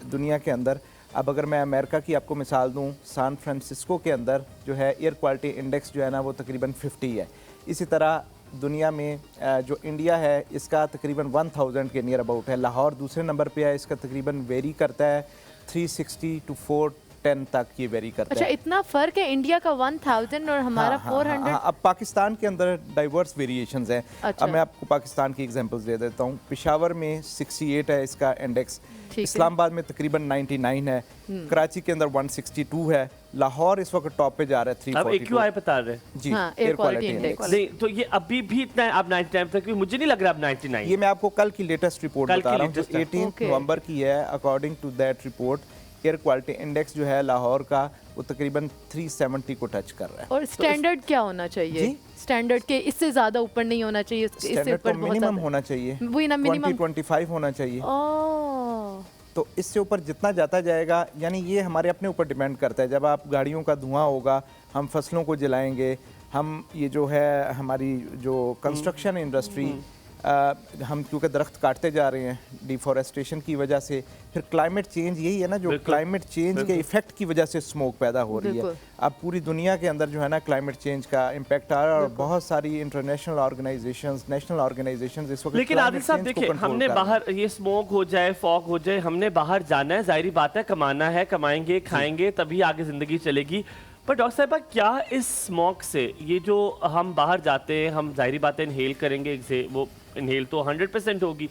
दुनिया के अंदर, अब अगर मैं अमेरिका की आपको मिसाल दूं, सैन फ्रांसिस्को के अंदर जो है एयर क्वालिटी इंडेक्स जो है ना, वो तकरीबन 50 है। इसी तरह दुनिया में जो इंडिया है, इसका तकरीबन 1000 के नियर अबाउट है। लाहौर दूसरे नंबर पे है, इसका तकरीबन वेरी करता है 360 to 410 तक ये वेरी करता है। अच्छा, इतना फ़र्क है? इंडिया का 1000 और हमारा 400। अब पाकिस्तान के अंदर डाइवर्स वेरिएशंस हैं। अब मैं आपको पाकिस्तान की एग्जांपल्स दे देता हूँ। पेशावर में 68 है इसका इंडेक्स, इस्लामाबाद में तकरीबन 99 है, कराची के अंदर 162 है, लाहौर इस वक्त टॉप पे जा रहा है 342। अब AQI बता रहे हैं जी, एयर क्वालिटी इंडेक्स। नहीं, तो ये अभी भी इतना है, अब 99 तक, मुझे नहीं लग रहा अब 99। ये मैं आपको कल की लेटेस्ट रिपोर्ट बता रहा हूँ, जो 18 नवंबर की है। According to that report, air quality index जो है लाहौर का, वो तकरीबन 370 को टच कर रहा है। और स्टैंडर्ड क्या होना चाहिए? स्टैंडर्ड के इससे ज्यादा ऊपर नहीं होना चाहिए, इससे ऊपर मिनिमम होना चाहिए, वही ना, मिनिमम 25 होना चाहिए। तो इससे ऊपर जितना जाता जाएगा, यानी ये हमारे अपने ऊपर डिपेंड करता है। जब आप गाड़ियों का धुआं होगा, हम फसलों को जलाएंगे, हम ये जो है हमारी जो कंस्ट्रक्शन इंडस्ट्री, हम क्योंकि दरख्त काटते जा रहे हैं डिफॉरेस्टेशन की वजह से, फिर क्लाइमेट चेंज यही है ना, जो क्लाइमेट चेंज के इफेक्ट की वजह से स्मोक पैदा हो रही है। अब पूरी दुनिया के अंदर जो है ना क्लाइमेट चेंज का इम्पैक्ट आ रहा है और बहुत सारी इंटरनेशनल ऑर्गेनाइजेशंस, नेशनल ऑर्गेनाइजेशंस इस वक्त। लेकिन आदिल साहब देखिए, हमने बाहर ये स्मोक हो जाए, फॉग हो जाए, हमने बाहर जाना है, जाहिर बात है, कमाना है, कमाएंगे, खाएंगे, तभी आगे जिंदगी चलेगी। पर डॉक्टर साहबा, क्या इस स्मोक से, ये जो हम बाहर जाते हैं, हम जाहिर बात है इनहेल करेंगे, वो इनहेल तो 100% होगी,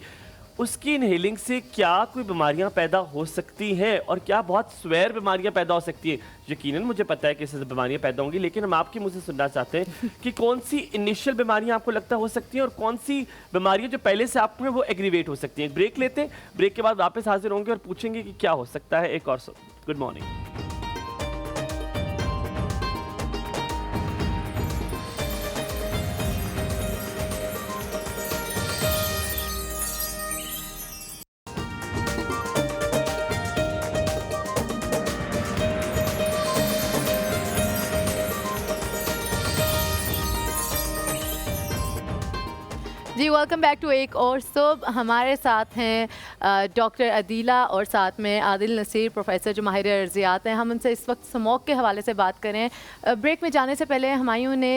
उसकी इनहेलिंग से क्या कोई बीमारियां पैदा हो सकती हैं, और क्या बहुत स्वेयर बीमारियां पैदा हो सकती हैं? यकीनन मुझे पता है कि इससे बीमारियां पैदा होंगी, लेकिन हम आपकी मुझसे सुनना चाहते हैं कि कौन सी इनिशियल बीमारियां आपको लगता हो सकती हैं और कौन सी बीमारियां जो पहले से आप में वो एग्रीवेट हो सकती हैं। ब्रेक लेते हैं, ब्रेक के बाद वापस हाजिर होंगे और पूछेंगे कि क्या हो सकता है। एक और गुड मॉर्निंग। जी, वेलकम बैक टू एक और सुबह। हमारे साथ हैं डॉक्टर अदीला और साथ में आदिल नसीर, प्रोफेसर जो माहिर अर्जियात हैं। हम उनसे इस वक्त स्मोक के हवाले से बात करें। ब्रेक में जाने से पहले हमायूं ने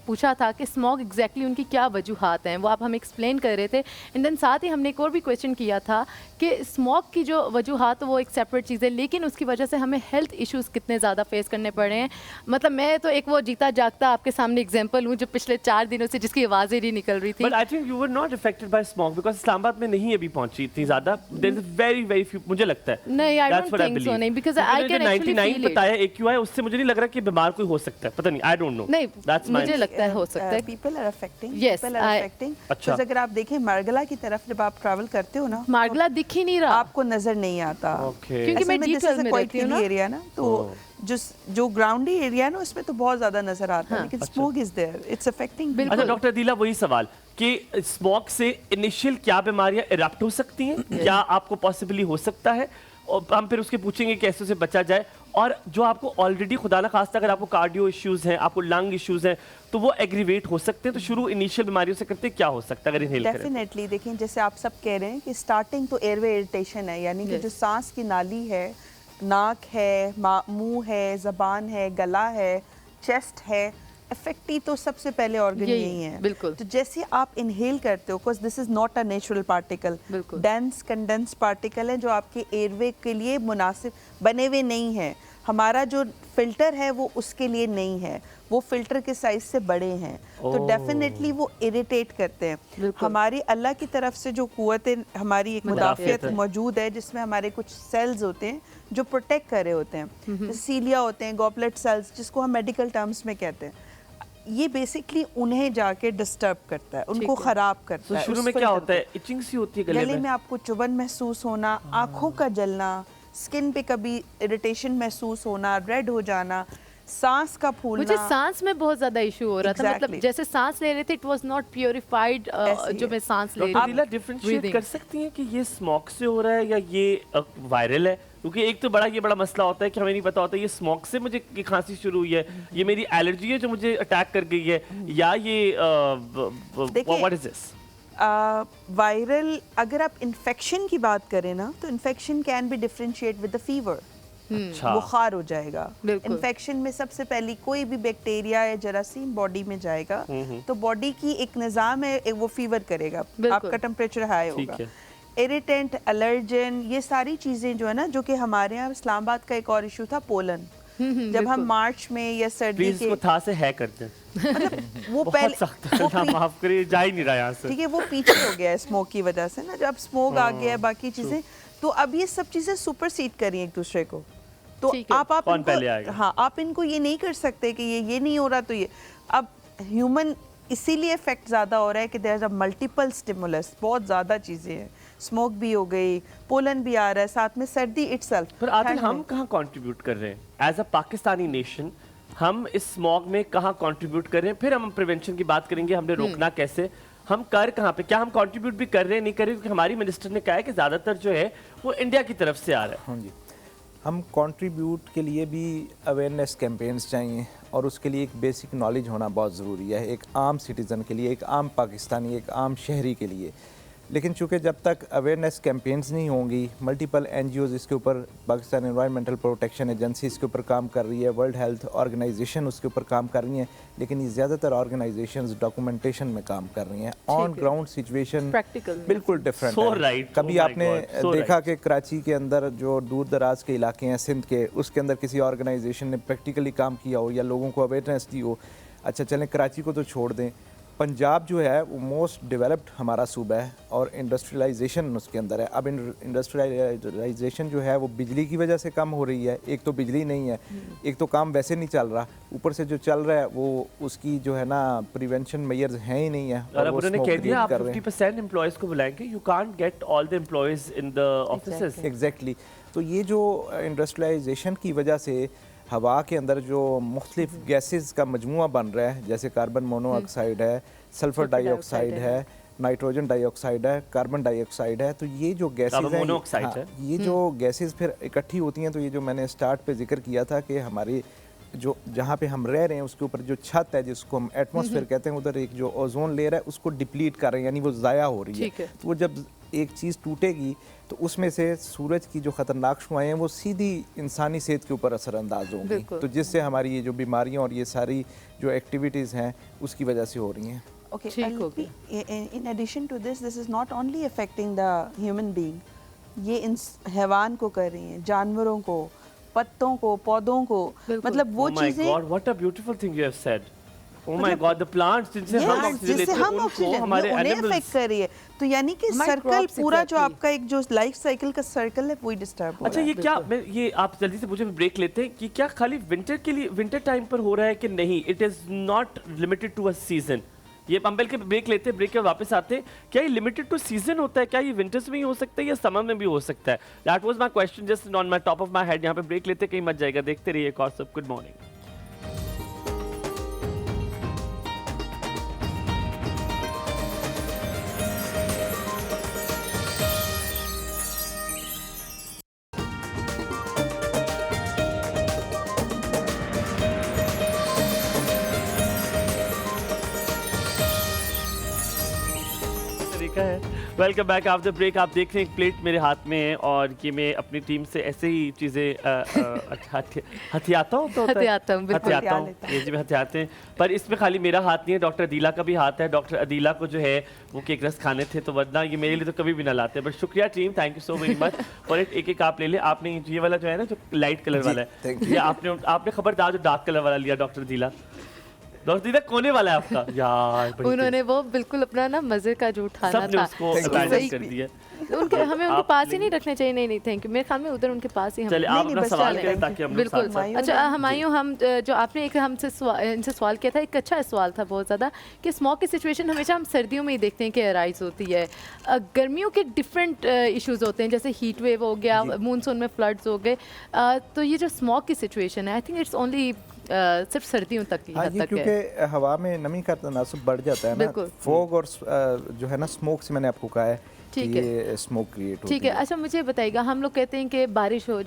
पूछा था कि स्मोक एग्जैक्टली उनकी क्या वजूहात हैं, वो आप हमें एक्सप्लेन कर रहे थे। एंड देन साथ ही हमने एक और भी क्वेश्चन किया था कि स्मोक की जो वजूहात वो एक सेपरेट चीज़ है, लेकिन उसकी वजह से हमें हेल्थ इश्यूज़ कितने ज़्यादा फेस करने पड़ रहे हैं। मतलब मैं तो एक वो जीता जागता आपके सामने एग्जांपल हूँ जो पिछले 4 दिनों से जिसकी आवाज़ें नहीं निकल रही थी। But I think you were not affected by smoke because Islamabad में नहीं अभी पहुंची इतनी ज़्यादा। There is very very few, मुझे लगता है। नहीं, आई डोंट थिंक सो, नहीं, बिकॉज़ आई कैन एक्चुअली 99 बताया AQI, उससे मुझे नहीं लग रहा कि बीमार कोई हो सकता है, पता नहीं, आई डोंट नो। नहीं, मुझे लगता है हो सकता है। people are affecting, Yes, people are affecting। अच्छा। तो अगर आप देखें मार्गला की तरफ जब आप ट्रैवल करते हो ना, मार्गला दिख ही नहीं रहा, आपको नजर नहीं आता। क्योंकि मैं डिटेल में रहती हूँ ना, एरिया ना, तो जो ग्राउंडी एरिया ना उसमें तो बहुत ज्यादा नजर आता है, लेकिन smoke is there, it's affecting. अच्छा डॉक्टर अदीला, वही सवाल कि स्मोक से इनिशियल क्या बीमारियां इरप्ट हो सकती हैं, क्या आपको पॉसिबली हो सकता है, और हम फिर उसके पूछेंगे कैसे से बचा जाए। और जो आपको ऑलरेडी खुदा ना खास्ता अगर आपको कार्डियो इश्यूज हैं, आपको लंग इश्यूज हैं, तो वो एग्रीवेट हो सकते हैं। तो शुरू इनिशियल बीमारियों से करते क्या हो सकता है अगर इनहेल करें? डेफिनेटली देखिए, जैसे आप सब कह रहे हैं कि स्टार्टिंग तो एयरवे इरिटेशन है, यानी कि जो सांस की नाली है, नाक है, मुंह है, जबान है, गला है, चेस्ट है, इफेक्टी तो सबसे पहले ऑर्गन यही है। बिल्कुल। तो जैसे आप इनहेल करते हो, because this is not a natural particle, dense condense particle है जो आपके एयरवे के लिए मुनासिब बने हुए नहीं है। हमारा जो फिल्टर है वो उसके लिए नहीं है, वो फिल्टर के साइज से बड़े हैं, तो डेफिनेटली वो इरिटेट करते हैं। हमारी अल्लाह की तरफ से जो कुव्वत हमारी एक मुदाफियत मौजूद है, जिसमें हमारे कुछ सेल्स होते हैं जो प्रोटेक्ट कर रहे होते हैं, सीलिया होते हैं, गॉबलेट सेल्स जिसको हम मेडिकल टर्म्स में कहते हैं। ये बेसिकली उन्हें जाके डिस्टर्ब करता है, उनको खराब करता है। शुरू में क्या होता है? इचिंग सी होती है गले में, आपको चुभन महसूस होना, आंखों का जलना, स्किन पे कभी इरिटेशन महसूस होना, रेड हो जाना, सांस का फूलना। मुझे सांस में बहुत ज्यादा इशू हो रहा था, मतलब जैसे सांस ले रहे थे, इट वाज नॉट प्योरिफाइड जो मैं सांस ले रही थी। डिफरेंशिएट कर सकती हैं कि ये स्मोक से हो रहा है या ये वायरल है? क्योंकि एक तो ये बड़ा मसला होता है कि हमें नहीं पता होता ये स्मोक से मुझे ये खांसी शुरू हुई है, ये मेरी एलर्जी है जो मुझे अटैक कर गई है, या ये व्हाट इज दिस? वायरल, अगर आप इन्फेक्शन की बात करें ना, तो infection can be differentiate with the fever. बुखार हो जाएगा। इन्फेक्शन में सबसे पहली कोई भी बैक्टीरिया या जरासीम बॉडी में जाएगा तो बॉडी की एक निज़ाम है, वो फीवर करेगा, आपका टेम्परेचर हाई होगा। इरिटेंट, एलर्जन, ये सारी चीजें जो है ना, जो कि हमारे यहाँ इस्लामाबाद का एक और इशू था पोलन। जब हम मार्च में या सर्दी के इसको था से है करते हैं, मतलब वो पहले माफ करिए, जा ही नहीं रहा यहाँ से, ठीक है, वो पीछे हो गया है स्मोक की वजह से ना, जब स्मोक आ गया है बाकी चीजें, तो अब ये सब चीजें सुपरसीड करी एक दूसरे को। तो आप कौन पहले आएगा? हाँ, आप इनको ये नहीं कर सकते कि ये नहीं हो रहा तो ये। अब ह्यूमन इसीलिए इफेक्ट ज्यादा हो रहा है कि there is a multiple stimulus, बहुत ज्यादा चीजें हैं, स्मोक भी हो गई, पोलन भी आ रहा है, साथ में सर्दी इटसेल्फ। पर आदिल, हम कहाँ कंट्रीब्यूट कर रहे हैं एज अ पाकिस्तानी नेशन? हम इस स्मॉग में कहाँ कंट्रीब्यूट कर रहे हैं? फिर हम प्रिवेंशन की बात करेंगे, हमने रोकना कैसे, हम कर कहाँ पे, क्या हम कंट्रीब्यूट भी कर रहे हैं, नहीं कर रहे? क्योंकि हमारी मिनिस्टर ने कहा है कि ज्यादातर जो है वो इंडिया की तरफ से आ रहा है। हाँ जी, हम कंट्रीब्यूट के लिए भी अवेयरनेस कैंपेन्स चाहिए और उसके लिए एक बेसिक नॉलेज होना बहुत ज़रूरी है, एक आम सिटीज़न के लिए, एक आम पाकिस्तानी, एक आम शहरी के लिए। लेकिन चूँकि जब तक अवेयरनेस कैंपेन्स नहीं होंगी, मल्टीपल NGOs इसके ऊपर, पाकिस्तान एनवायरमेंटल प्रोटेक्शन एजेंसी इसके ऊपर काम कर रही है, वर्ल्ड हेल्थ ऑर्गेनाइजेशन उसके ऊपर काम कर रही हैं, लेकिन ये ज़्यादातर ऑर्गेनाइजेशंस डॉक्यूमेंटेशन में काम कर रही हैं। ऑन ग्राउंड सिचुएशन बिल्कुल डिफरेंट है। कभी आपने देखा कि कराची के अंदर जो दूर दराज के इलाके हैं सिंध के, उसके अंदर किसी ऑर्गेनाइजेशन ने प्रैक्टिकली काम किया हो या लोगों को अवेयरनेस दी हो? अच्छा चलें, कराची को तो छोड़ दें, पंजाब जो है वो मोस्ट डेवलप्ड हमारा सूबा है और इंडस्ट्रियलाइजेशन उसके अंदर है। अब इंडस्ट्रियलाइजेशन जो है वो बिजली की वजह से कम हो रही है, एक तो बिजली नहीं है, एक तो काम वैसे नहीं चल रहा, ऊपर से जो चल रहा है वो उसकी जो है ना प्रिवेंशन मेजर्स हैं ही नहीं है। और अब उन्होंने कह दिया आप 50% एम्प्लॉयज़ को बुलाएंगे, you can't get all the employees in the offices. Exactly. तो ये जो इंडस्ट्रियलाइजेशन की वजह से हवा के अंदर जो मुख्तलिफ गैसेस का मजमुआ बन रहा है, जैसे कार्बन मोनोऑक्साइड है, सल्फर डाइऑक्साइड है, नाइट्रोजन डाइऑक्साइड है, कार्बन डाइऑक्साइड है, तो ये जो गैसेस हैं, ये जो गैसेस फिर इकट्ठी होती हैं, तो ये जो मैंने स्टार्ट पे जिक्र किया था कि हमारी जो जहाँ पे हम रह रहे हैं उसके ऊपर जो छत है जिसको हम एटमॉस्फेयर कहते हैं, उधर एक जो ओजोन लेयर है उसको डिप्लीट कर रहे हैं, यानी वो ज़ाया हो रही है। तो वो जब एक चीज़ टूटेगी तो उसमें से सूरज की जो ख़तरनाक शुआएं हैं वो सीधी इंसानी सेहत के ऊपर असरअंदाज होंगी, तो जिससे हमारी ये जो बीमारियां और ये सारी जो एक्टिविटीज़ हैं उसकी वजह से हो रही हैं। Okay, in addition to this is not only affecting the human being, ये हैवान को कर रही हैं, जानवरों को, पत्तों को, पौधों को, मतलब वो चीजें। God, what a beautiful thing you have said. Oh my God, the plants जिनसे हम ऑक्सीजन लेते हैं उनको हमारे एनिमल्स अफेक्ट कर रही है, तो यानी कि सर्कल पूरा जो आपका एक जो लाइफ साइकिल का सर्कल है वही डिस्टर्ब हो रहा है। अच्छा ये क्या, मैं ये आप जल्दी से मुझे ब्रेक लेते हैं कि क्या खाली विंटर के लिए, विंटर टाइम पर हो रहा है कि नहीं? It is not limited to a season. ये पंबल के ब्रेक लेते हैं, ब्रेक के वापस आते हैं। क्या ये लिमिटेड टू सीजन होता है? क्या ये विंटर्स में ही हो सकता है या समर में भी हो सकता है? That was my question just on my top of my head. यहाँ पे ब्रेक लेते, कहीं मत जाएगा, देखते रहिए कॉर्स। Good morning. Welcome back after break. आप देख रहे हैं एक प्लेट मेरे हाथ में है और ये मैं अपनी टीम से ऐसे ही चीज़ें हथियाता हूँ, तो हथियाता हूँ, ये जी मैं हथियाते हैं। पर इसमें खाली मेरा हाथ नहीं है, डॉक्टर अदीला का भी हाथ है। डॉक्टर अदीला को जो है वो केक रस खाने थे, तो वरना ये मेरे लिए तो कभी भी ना लाते। बट शुक्रिया team, thank you so very much for it. एक एक आप ले ले। आपने ये वाला जो है ना, जो लाइट कलर वाला है, ये आपने खबरदार जो डार्क कलर वाला लिया डॉक्टर अदीला। डॉक्टर दीदा कोने वाला है आपका यार। उन्होंने वो बिल्कुल अपना ना मजे का जो उठाना था उसको अबैंडन कर दिया। उनके हमें उनके पास ही नहीं रखने चाहिए। नहीं थैंक यू, मेरे ख्याल में उधर उनके पास ही हम। चलिए आप अपना सवाल करें ताकि हम बिल्कुल। अच्छा हमायूं, हम जो आपने एक हमसे इनसे सवाल किया था, एक अच्छा सवाल था बहुत ज़्यादा, कि स्मॉग की सिचुएशन हमेशा हम सर्दियों में ही देखते हैं कि अराइज होती है। गर्मियों के डिफरेंट इश्यूज होते हैं, जैसे हीट वेव हो गया, मानसून में फ्लड्स हो गए, तो ये जो स्मॉग की सिचुएशन है, आई थिंक इट्स ओनली सिर्फ सर्दियों तक ही हद तक है, क्योंकि हवा में नमी का तनासुब बढ़ जाता है ना, फॉग और जो है ना स्मोक से मैंने आपको कहा है ठीक है, स्मोक क्रिएट होती है। ठीक है। अच्छा मुझे बताइएगा, हम लोग कहते हैं कि बारिश हो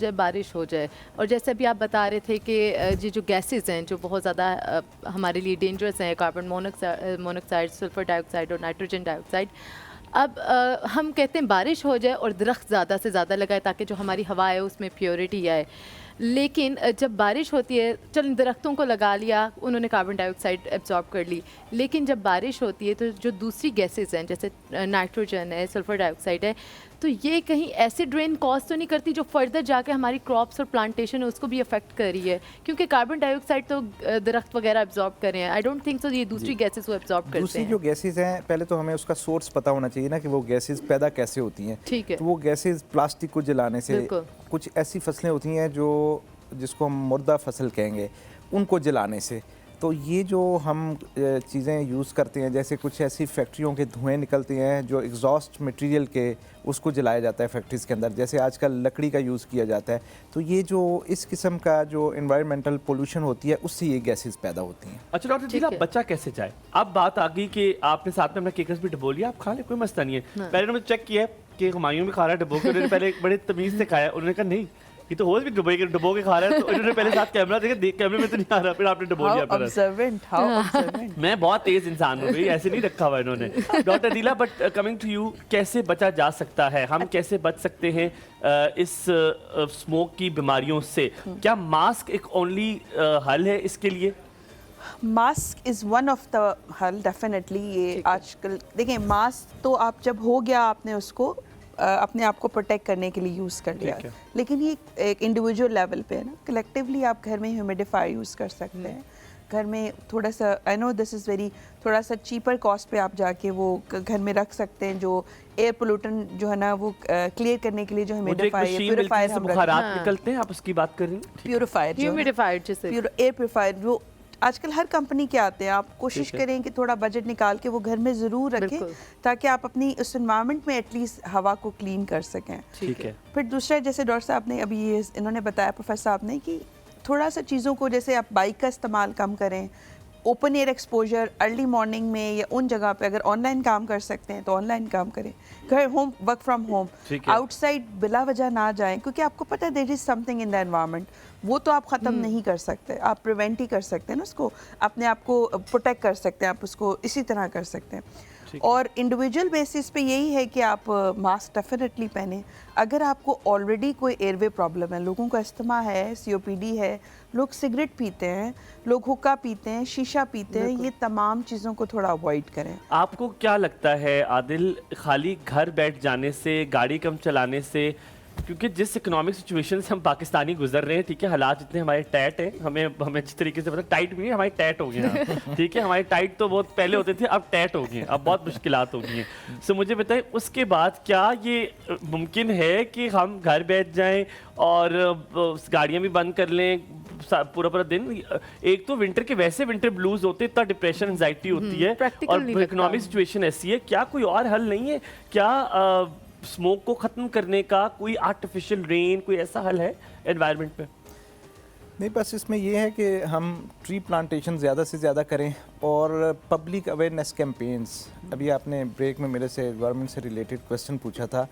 जाए, और जैसे अभी आप बता रहे थे कि ये जो गैसेस हैं जो बहुत ज़्यादा हमारे लिए डेंजरस हैं, कार्बन मोनोऑक्साइड, सल्फर डाइऑक्साइड और नाइट्रोजन डाइऑक्साइड, अब हम कहते हैं बारिश हो जाए और दरख्त ज़्यादा से ज़्यादा लगाए ताकि जो हमारी हवा है उसमें प्योरिटी आए। लेकिन जब बारिश होती है, चल दरख्तों को लगा लिया, उन्होंने कार्बन डाइऑक्साइड एब्जॉर्ब कर ली, लेकिन जब बारिश होती है तो जो दूसरी गैसेस हैं जैसे नाइट्रोजन है, सल्फर डाइऑक्साइड है, तो ये कहीं एसिड रेन कॉज तो नहीं करती जो फर्दर जाके हमारी क्रॉप्स और प्लांटेशन है उसको भी अफेक्ट कर रही है? क्योंकि कार्बन डाइऑक्साइड तो दरख्त वगैरह एब्जॉर्ब कर रहे हैं, आई डोंट थिंक सो ये दूसरी गैसेस वो एब्जॉर्ब करते हैं। दूसरी जो गैसेस हैं, पहले तो हमें उसका सोर्स पता होना चाहिए ना कि वो गैसेस पैदा कैसे होती हैं। ठीक है। तो वो गैसेस प्लास्टिक को जलाने से, कुछ ऐसी फसलें होती हैं जो जिसको हम मुर्दा फसल कहेंगे, उनको जलाने से, तो ये जो हम चीज़ें यूज़ करते हैं, जैसे कुछ ऐसी फैक्ट्रियों के धुएं निकलते हैं जो एग्जॉस्ट मटेरियल के, उसको जलाया जाता है फैक्ट्रीज़ के अंदर, जैसे आजकल लकड़ी का यूज़ किया जाता है, तो ये जो इस किस्म का जो एनवायरमेंटल पोल्यूशन होती है उससे ये गैसेस पैदा होती हैं। अच्छा डॉक्टर जी, बच्चा कैसे जाए? अब बात आ गई कि आपने साथ में अपना केकस भी डबो लिया, आप खा ले, कोई मसला नहीं है। पहले उन्होंने चेक किया कि हुमायूं भी खा रहा है डबो के, उन्होंने पहले बड़े तमीज़ से खाया, उन्होंने कहा नहीं ये तो होस्ट भी डुबो के खा रहा है, तो इन्होंने पहले साथ कैमरा देखा, कैमरे में तो नहीं आ रहा, फिर आपने डुबो दिया। ऑब्जर्वेंट मैं बहुत तेज इंसान हूँ भाई, ऐसे नहीं रखा हुआ इन्होंने। Doctor Adeela, but coming to you, कैसे बचा जा सकता है, हम कैसे बच सकते हैं इस स्मोक की बीमारियों से? क्या मास्क एक ओनली हल है इसके लिए? Mask is one of the हल डेफिनेटली। ये आजकल देखिए, मास्क तो आप जब हो गया, आपने उसको अपने आप को प्रोटेक्ट करने के लिए यूज़ कर लिया, लेकिन ये एक इंडिविजुअल लेवल पे है ना। कलेक्टिवली आप घर में ह्यूमिडिफायर यूज़ कर सकते हैं, घर में थोड़ा सा, I know this is very, थोड़ा सा चीपर कॉस्ट पे आप जाके वो घर में रख सकते हैं, जो एयर पोल्यूटन जो है ना वो क्लियर करने के लिए जो ह्यूमिडिफायर, प्यूरिफायर हम बुखारात निकलते हैं, आप उसकी बात कर रही हैं? प्यूरिफायर, ह्यूमिडिफायर, एयर प्यूरिफायर जो आजकल हर कंपनी के आते हैं। आप कोशिश करें कि थोड़ा बजट निकाल के वो घर में ज़रूर रखें, ताकि आप अपनी उस एनवायरनमेंट में एटलीस्ट हवा को क्लीन कर सकें। ठीक है। फिर दूसरा, जैसे डॉक्टर साहब ने अभी ये इन्होंने बताया, प्रोफेसर साहब ने, कि थोड़ा सा चीज़ों को, जैसे आप बाइक का इस्तेमाल कम करें, open air exposure early morning में या उन जगह पे अगर ऑनलाइन काम कर सकते हैं तो ऑनलाइन काम करें, घर home work from home, outside बिला वजह ना जाएं, क्योंकि आपको पता है there is something in the environment, वो तो आप ख़त्म नहीं कर सकते, आप प्रिवेंट ही कर सकते हैं ना उसको, अपने आप को प्रोटेक्ट कर सकते हैं, आप उसको इसी तरह कर सकते हैं। और इंडिविजुअल बेसिस पे यही है कि आप मास्क डेफिनेटली पहने। अगर आपको ऑलरेडी कोई एयरवे प्रॉब्लम है, लोगों का अस्थमा है, COPD है, लोग सिगरेट पीते हैं, लोग हुक्का पीते हैं, शीशा पीते हैं, ये तमाम चीज़ों को थोड़ा अवॉइड करें। आपको क्या लगता है आदिल, खाली घर बैठ जाने से, गाड़ी कम चलाने से, क्योंकि जिस इकोनॉमिक सिचुएशन से हम पाकिस्तानी गुजर रहे हैं, ठीक है, हालात जितने हमारे टाइट हैं, हमें जिस तरीके से पता, टाइट भी नहीं, हमारे टाइट हो गए हैं, ठीक है, हमारे टाइट तो बहुत पहले होते थे, अब टाइट हो गए हैं, अब बहुत मुश्किलात हो गई हैं। सो मुझे बताएं, उसके बाद क्या ये मुमकिन है कि हम घर बैठ जाएं और गाड़ियाँ भी बंद कर लें पूरा पूरा दिन? एक तो विंटर के वैसे विंटर ब्लूज होते हैं, इतना डिप्रेशन, एंजाइटी होती है, और इकोनॉमिक सिचुएशन ऐसी है, क्या कोई और हल नहीं है? क्या स्मोक को ख़त्म करने का कोई आर्टिफिशियल रेन, कोई ऐसा हल है एनवायरनमेंट पे? नहीं, बस इसमें ये है कि हम ट्री प्लांटेशन ज़्यादा से ज़्यादा करें और पब्लिक अवेयरनेस कैंपेन्स। अभी आपने ब्रेक में मेरे से गवर्नमेंट से रिलेटेड क्वेश्चन पूछा था,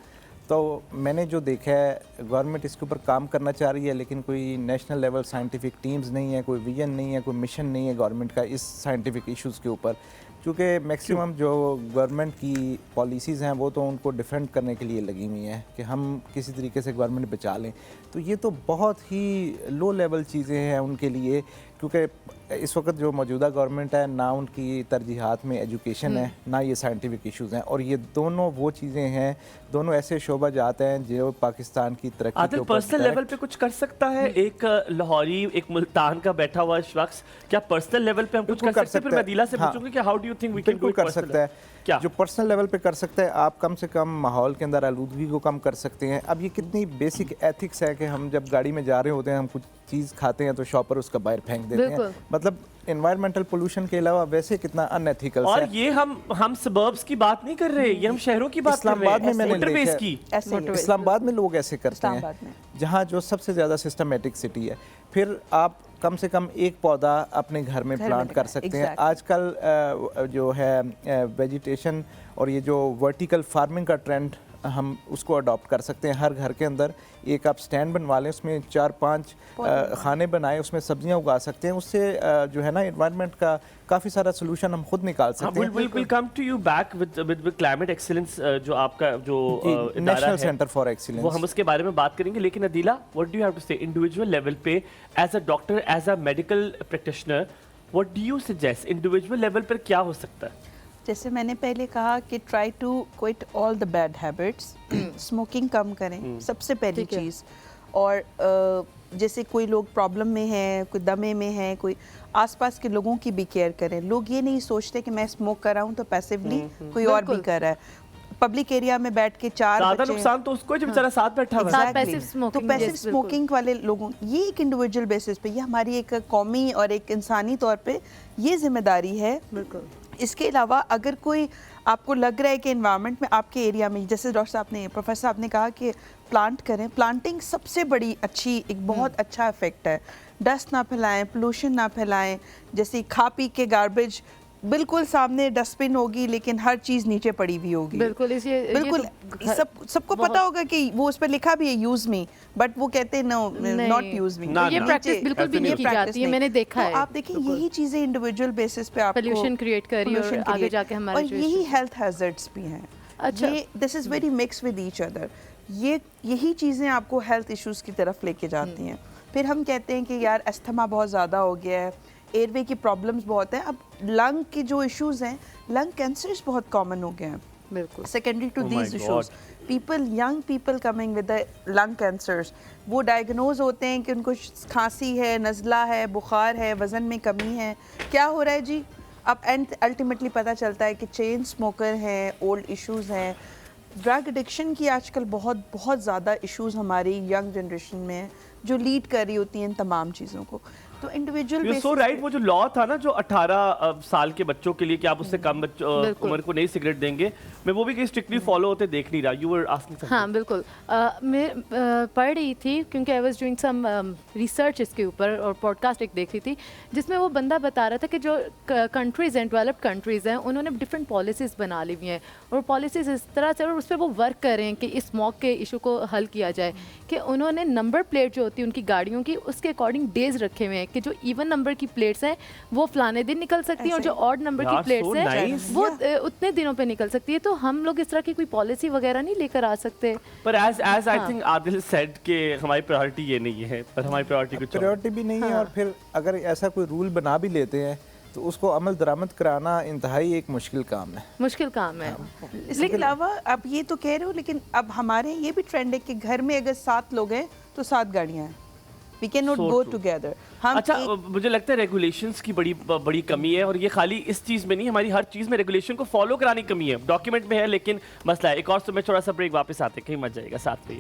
तो मैंने जो देखा है, गवर्नमेंट इसके ऊपर काम करना चाह रही है, लेकिन कोई नेशनल लेवल साइंटिफिक टीम्स नहीं है, कोई विजन नहीं है, कोई मिशन नहीं है गवर्नमेंट का इस साइंटिफिक इश्यूज़ के ऊपर। क्योंकि मैक्सिमम जो गवर्नमेंट की पॉलिसीज़ हैं वो तो उनको डिफेंड करने के लिए लगी हुई हैं कि हम किसी तरीके से गवर्नमेंट बचा लें, तो ये तो बहुत ही लो लेवल चीज़ें हैं उनके लिए, क्योंकि इस वक्त जो मौजूदा गवर्नमेंट है, ना उनकी तरजीहात में एजुकेशन है, ना ये साइंटिफिक इश्यूज़ हैं, और ये दोनों वो चीज़ें हैं, दोनों ऐसे शोबा जाते हैं जो पाकिस्तान की तरक्की के ऊपर पर्सनल लेवल पे कुछ कर सकता है? एक लाहौरी, एक मुल्तान का बैठा हुआ शख्स, क्या पर्सनल लेवल पे हम कुछ कर सकते हैं? फिर मैं अदीला से पूछूंगी कि how do you think we can do it? कर सकता है, क्या जो पर्सनल लेवल पे कर सकता है, आप कम से कम माहौल के अंदर आलूदगी को कम कर सकते हैं। अब ये कितनी बेसिक एथिक्स है कि हम जब गाड़ी में जा रहे होते हैं, हम कुछ चीज़ खाते हैं तो शॉपर उसका बाहर फेंक देते हैं, मतलब एनवायरमेंटल पोल्यूशन के अलावा वैसे कितना अनएथिकल और है। ये हम सबर्ब्स की बात नहीं कर रहे, ये हम शहरों की बात कर रहे हैं। इस्लामाबाद में मैंने मोटरवेज की, इस्लामाबाद में लोग ऐसे करते हैं, जहाँ जो सबसे ज़्यादा सिस्टमेटिक सिटी है। फिर आप कम से कम एक पौधा अपने घर में प्लांट कर सकते हैं। आजकल जो है वेजिटेशन और ये जो वर्टिकल फार्मिंग का ट्रेंड, हम उसको अडॉप्ट कर सकते हैं। हर घर के अंदर एक आप स्टैंड बनवा लें, उसमें 4-5 खाने बनाए, उसमें सब्जियां उगा सकते हैं। उससे जो है ना एनवायरनमेंट का काफ़ी सारा सोल्यूशन हम खुद निकाल सकते हैं। Will come to you back with climate excellence, जो आपका जो नेशनल सेंटर फॉर एक्सीलेंस, वो हम उसके बारे में बात करेंगे। लेकिन Adeela, what do you have to say individual level पे, as a doctor, as a medical practitioner, what do you suggest individual level पर क्या हो सकता है? जैसे मैंने पहले कहा कि try to quit all the bad habits, smoking कम करें सबसे पहली चीज़। और जैसे कोई लोग प्रॉब्लम में हैं, कोई दमे में है, कोई आसपास के लोगों की भी केयर करें। लोग ये नहीं सोचते कि मैं स्मोक कर रहा हूँ तो पैसिवली कोई और भी कर रहा है। पब्लिक एरिया में बैठ के ज़्यादा नुकसान तो उसको जो बेचारा साथ बैठा हुआ है। तो पैसिव स्मोकिंग वाले लोगों, ये एक इंडिविजुअल बेसिस पे, ये हमारी एक कौमी और एक इंसानी तौर पे ये जिम्मेदारी है। बिल्कुल। इसके अलावा अगर कोई आपको लग रहा है कि एनवायरनमेंट में आपके एरिया में, जैसे डॉक्टर साहब ने, प्रोफेसर साहब ने कहा कि प्लांट करें, प्लांटिंग सबसे बड़ी अच्छी, एक बहुत अच्छा इफेक्ट है। डस्ट ना फैलाएं, पोल्यूशन ना फैलाएं, जैसे खा पी के गार्बेज बिल्कुल सामने डस्टबिन होगी लेकिन हर चीज नीचे पड़ी हुई होगी। बिल्कुल बिल्कुल सबको पता होगा कि वो उस पर लिखा भी है यूज मी, बट वो कहते हैं नो नॉट यूज मी। ये प्रैक्टिस बिल्कुल भी नहीं की जाती है, मैंने देखा है। आप देखिए यही चीजें इंडिविजुअल बेसिस पे आपको पोल्यूशन क्रिएट कर रही है और आगे जाके हमारे और यही हेल्थ हैजर्ड्स भी हैं। अच्छा, ये this is very mix with each other. यही चीजें आपको हेल्थ इश्यूज की तरफ लेके जाती हैं। फिर हम कहते हैं कि यार अस्थमा बहुत ज़्यादा हो गया है, एयरवे की प्रॉब्लम्स बहुत हैं। अब लंग के जो इश्यूज हैं, लंग कैंसर्स बहुत कॉमन हो गए हैं। बिल्कुल secondary to these issues, people young people coming with the lung cancers, वो डायग्नोज होते हैं कि उनको खांसी है, नज़ला है, बुखार है, वज़न में कमी है। क्या हो रहा है जी? अब अल्टीमेटली पता चलता है कि चेन स्मोकर हैं, ओल्ड इश्यूज हैं। ड्रग एडिक्शन की आजकल बहुत ज़्यादा इश्यूज हमारी यंग जनरेशन में है, जो लीड कर रही होती हैं इन तमाम चीज़ों को। तो इंडिविजुअल सो राइट, वो जो लॉ था ना जो 18 साल के बच्चों के लिए कि आप उससे कम उम्र को नहीं सिगरेट देंगे, मैं वो भी कहीं स्ट्रिक्टली फॉलो होते देख नहीं रहा। You were asking something. हाँ बिल्कुल, मैं पढ़ रही थी क्योंकि I was doing some research इसके ऊपर, और पॉडकास्ट एक देख रही थी जिसमें वो बंदा बता रहा था कि जो कंट्रीज़ हैं, डेवलप्ड कंट्रीज़ हैं, उन्होंने डिफरेंट पॉलिसीज़ बना ली हुई हैं, और पॉलिसीज़ इस तरह से, और उस पर वो वर्क कर रहे हैं कि इस स्मोक के इशू को हल किया जाए। कि उन्होंने नंबर प्लेट जो होती है उनकी गाड़ियों की, उसके अकॉर्डिंग डेज रखे हुए हैं कि जो इवन नंबर की प्लेट्स हैं वो फलाने दिन निकल सकती हैं, और जो ऑड नंबर की प्लेट्स हैं वो उतने दिनों पे निकल सकती है। तो हम लोग इस तरह की कोई पॉलिसी वगैरह नहीं लेकर आ सकते। पर as I think Adil said कि हमारी प्रायोरिटी ये नहीं है, पर हमारी प्रायोरिटी कुछ प्रायोरिटी भी नहीं है। और फिर अगर ऐसा कोई रूल बना भी लेते हैं तो उसको अमल दरामद कराना इंतहाई एक मुश्किल काम है। मुश्किल काम है। इसके अलावा आप ये तो कह रहे हो, लेकिन अब हमारे ये भी ट्रेंड है कि घर में अगर 7 लोग हैं तो 7 गाड़ियां हैं। We cannot go together. अच्छा, मुझे लगता है रेगुलेशंस की बड़ी कमी है, और ये खाली इस चीज़ में नहीं, हमारी हर चीज़ में रेगुलेशन को फॉलो कराने की कमी है। डॉक्यूमेंट में है लेकिन मसला है। एक और समय थोड़ा सा ब्रेक, वापस आते कहीं मत जाएगा, साथ में।